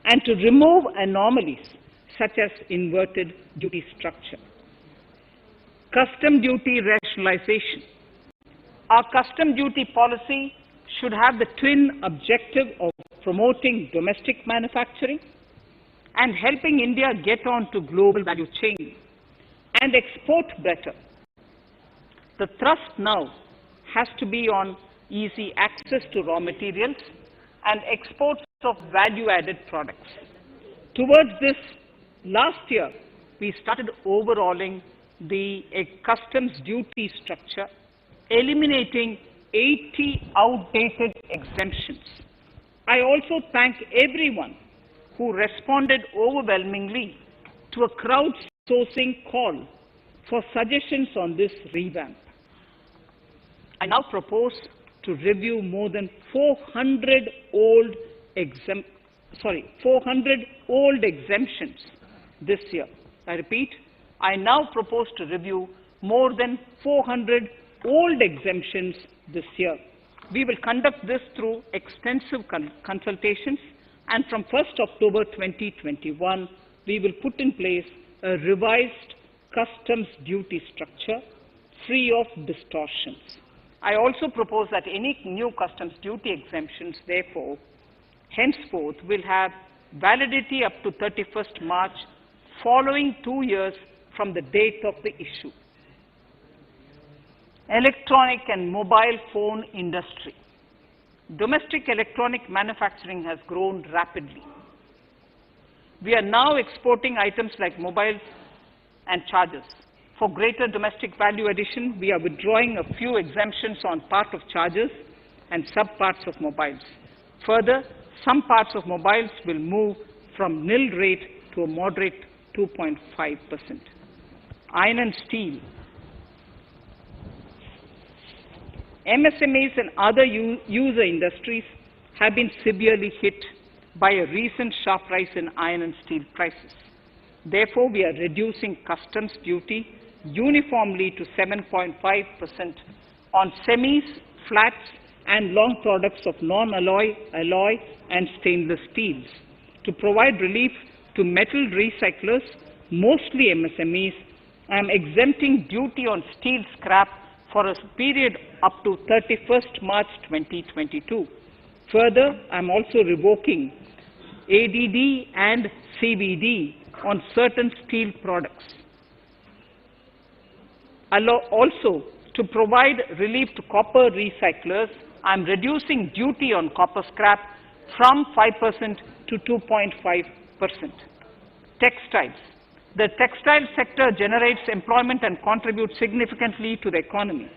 and to remove anomalies such as inverted duty structure. Custom duty rationalization. Our custom duty policy should have the twin objective of promoting domestic manufacturing and helping India get on to global value chain and export better. The thrust now has to be on easy access to raw materials and exports of value-added products. Towards this, last year, we started overhauling the customs duty structure, eliminating 80 outdated exemptions. I also thank everyone who responded overwhelmingly to a crowdsourcing call for suggestions on this revamp. I now propose to review more than 400 old exemptions this year. I repeat, I now propose to review more than 400 old exemptions this year. We will conduct this through extensive consultations, and from 1st October 2021, we will put in place a revised customs duty structure free of distortions. I also propose that any new customs duty exemptions, therefore, henceforth will have validity up to 31st March, following 2 years from the date of the issue. Electronic and mobile phone industry. Domestic electronic manufacturing has grown rapidly. We are now exporting items like mobiles and chargers. For greater domestic value addition, we are withdrawing a few exemptions on part of chargers and sub-parts of mobiles. Further, some parts of mobiles will move from nil rate to a moderate 2.5%. Iron and steel. MSMEs and other user industries have been severely hit by a recent sharp rise in iron and steel prices. Therefore, we are reducing customs duty uniformly to 7.5% on semis, flats, and long products of non-alloy, alloy, and stainless steels. To provide relief to metal recyclers, mostly MSMEs, I am exempting duty on steel scrap for a period up to 31st March 2022. Further, I am also revoking ADD and CVD on certain steel products. Also, to provide relief to copper recyclers, I am reducing duty on copper scrap from 5% to 2.5%. Textiles. The textile sector generates employment and contributes significantly to the economy.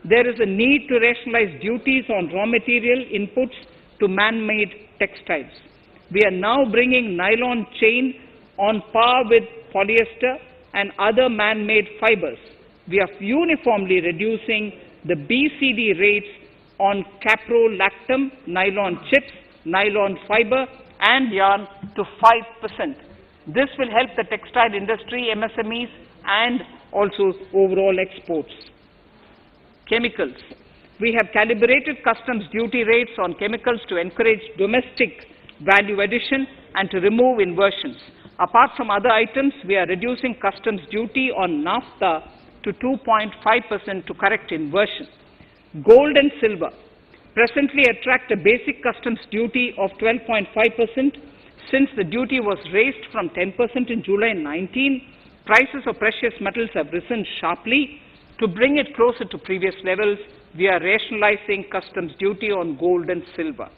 There is a need to rationalize duties on raw material inputs to man-made textiles. We are now bringing nylon chain on par with polyester and other man-made fibers. We are uniformly reducing the BCD rates on caprolactam, nylon chips, nylon fiber, and yarn to 5%. This will help the textile industry, MSMEs, and also overall exports. Chemicals. We have calibrated customs duty rates on chemicals to encourage domestic value addition and to remove inversions. Apart from other items, we are reducing customs duty on naphtha to 2.5% to correct inversion. Gold and silver presently attract a basic customs duty of 12.5%. Since the duty was raised from 10% in July 19, prices of precious metals have risen sharply. To bring it closer to previous levels, we are rationalizing customs duty on gold and silver.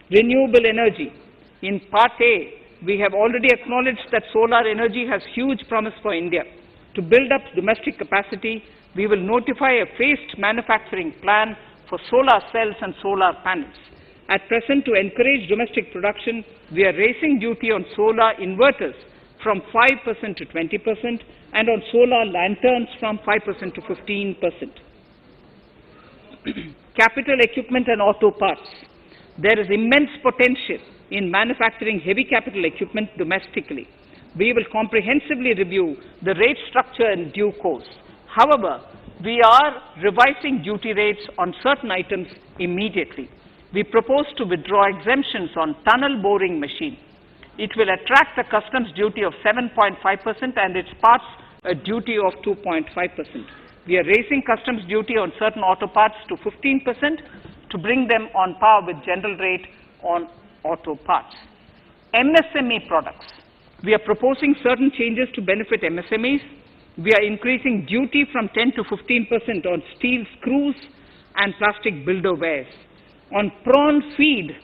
Renewable energy. In Part A, we have already acknowledged that solar energy has huge promise for India. To build up domestic capacity, we will notify a phased manufacturing plan for solar cells and solar panels. At present, to encourage domestic production, we are raising duty on solar inverters from 5% to 20% and on solar lanterns from 5% to 15%. Capital equipment and auto parts. There is immense potential in manufacturing heavy capital equipment domestically. We will comprehensively review the rate structure in due course. However, we are revising duty rates on certain items immediately. We propose to withdraw exemptions on tunnel boring machine. It will attract a customs duty of 7.5% and its parts a duty of 2.5%. We are raising customs duty on certain auto parts to 15% to bring them on par with general rate on auto parts. MSME products. We are proposing certain changes to benefit MSMEs. We are increasing duty from 10 to 15% on steel screws and plastic builder wares. On prawn feed,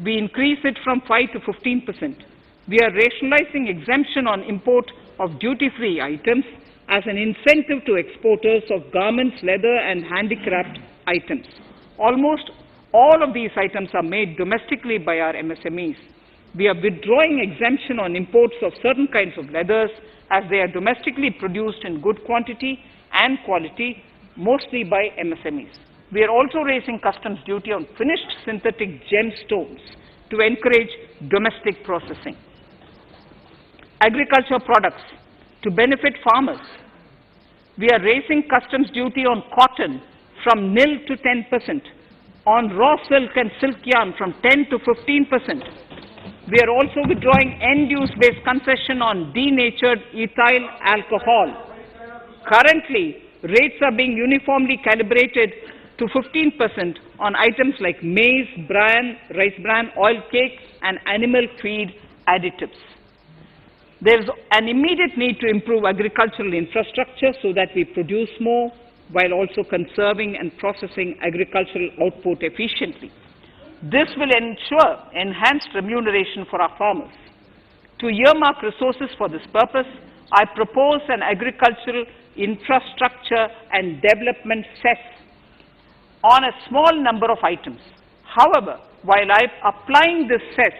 we increase it from 5 to 15%. We are rationalizing exemption on import of duty-free items as an incentive to exporters of garments, leather and handicraft items. Almost all of these items are made domestically by our MSMEs. We are withdrawing exemption on imports of certain kinds of leathers as they are domestically produced in good quantity and quality, mostly by MSMEs. We are also raising customs duty on finished synthetic gemstones to encourage domestic processing. Agriculture products to benefit farmers. We are raising customs duty on cotton from nil to 10%, on raw silk and silk yarn from 10 to 15%. We are also withdrawing end-use based concession on denatured ethyl alcohol. Currently, rates are being uniformly calibrated to 15% on items like maize, bran, rice bran, oil cake, and animal feed additives. There is an immediate need to improve agricultural infrastructure so that we produce more while also conserving and processing agricultural output efficiently. This will ensure enhanced remuneration for our farmers. To earmark resources for this purpose, I propose an agricultural infrastructure and development cess on a small number of items. However, while I am applying this cess,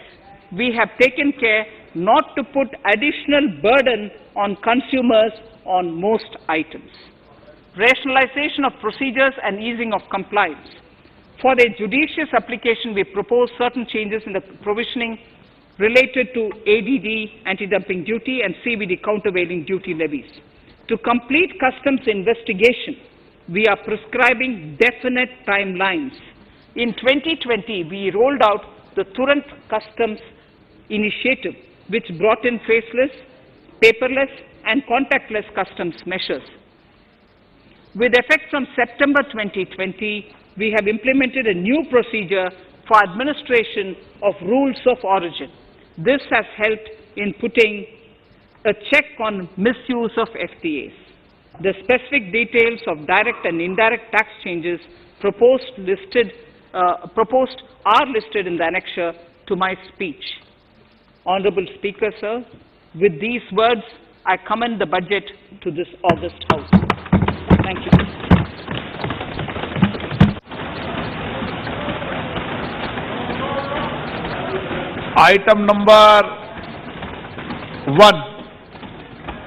we have taken care not to put additional burden on consumers on most items. Rationalization of procedures and easing of compliance. For their judicious application, we propose certain changes in the provisioning related to ADD, anti-dumping duty, and CVD, countervailing duty levies. To complete customs investigation, we are prescribing definite timelines. In 2020, we rolled out the Turant Customs Initiative, which brought in faceless, paperless, and contactless customs measures. With effect from September 2020, we have implemented a new procedure for administration of rules of origin. This has helped in putting a check on misuse of FTAs. The specific details of direct and indirect tax changes proposed are listed in the annexure to my speech. Honorable Speaker, sir, with these words, I commend the budget to this august House. Thank you. Item number 1,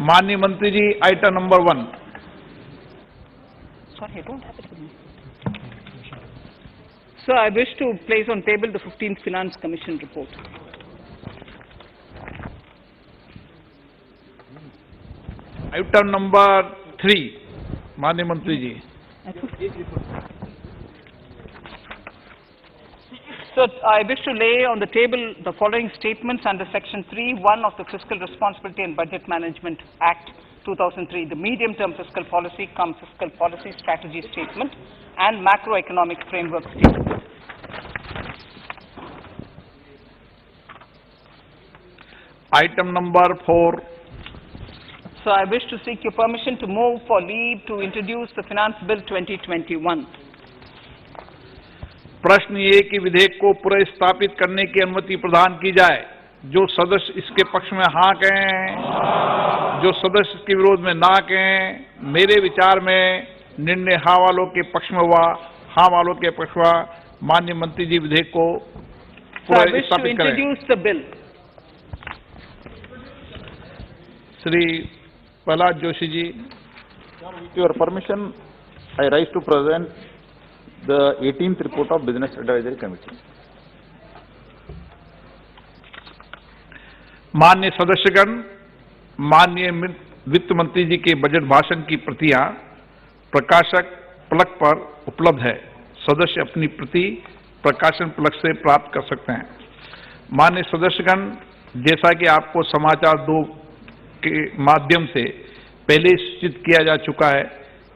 माननीय मंत्री जी, item number 1. Sorry, I don't have it with me. Sir, I wish to place on table the 15th Finance Commission report. Item number 3, माननीय मंत्री जी. So, I wish to lay on the table the following statements under Section 3(1) of the Fiscal Responsibility and Budget Management Act 2003, the medium-term fiscal policy cum fiscal policy strategy statement and macroeconomic framework statement. Item number 4. So, I wish to seek your permission to move for leave to introduce the Finance Bill 2021. प्रश्न ये कि विधेयक को पुनर्स्थापित करने की अनुमति प्रदान की जाए. जो सदस्य इसके पक्ष में हाँ कहें, जो सदस्य इसके विरोध में ना कहें. मेरे विचार में निर्णय हाँ वालों के पक्ष में हुआ, हाँ वालों के पक्ष हुआ. माननीय मंत्री जी विधेयक को पुनर्स्थापित करें. Shri Prahlad Joshi ji. With your permission, I rise to present the 18th report of Business Advisory Committee. माननीय सदस्यगण, माननीय वित्त मंत्री जी के बजट भाषण की प्रतियां प्रकाशक प्लग पर उपलब्ध है। सदस्य अपनी प्रति प्रकाशन प्लग से प्राप्त कर सकते हैं। माननीय सदस्यगण, जैसा कि आपको समाचार 2 के माध्यम से पहले सूचित किया जा चुका है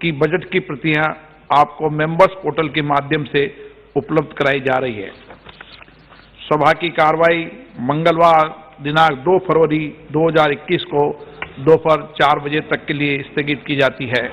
कि बजट की प्रतियां आपको मेंबर्स पोर्टल के माध्यम से उपलब्ध कराई जा रही है। सभा की कार्रवाई मंगलवार दिनांक 2 फरवरी 2021 को दोपहर 4 बजे तक के लिए स्थगित की जाती है।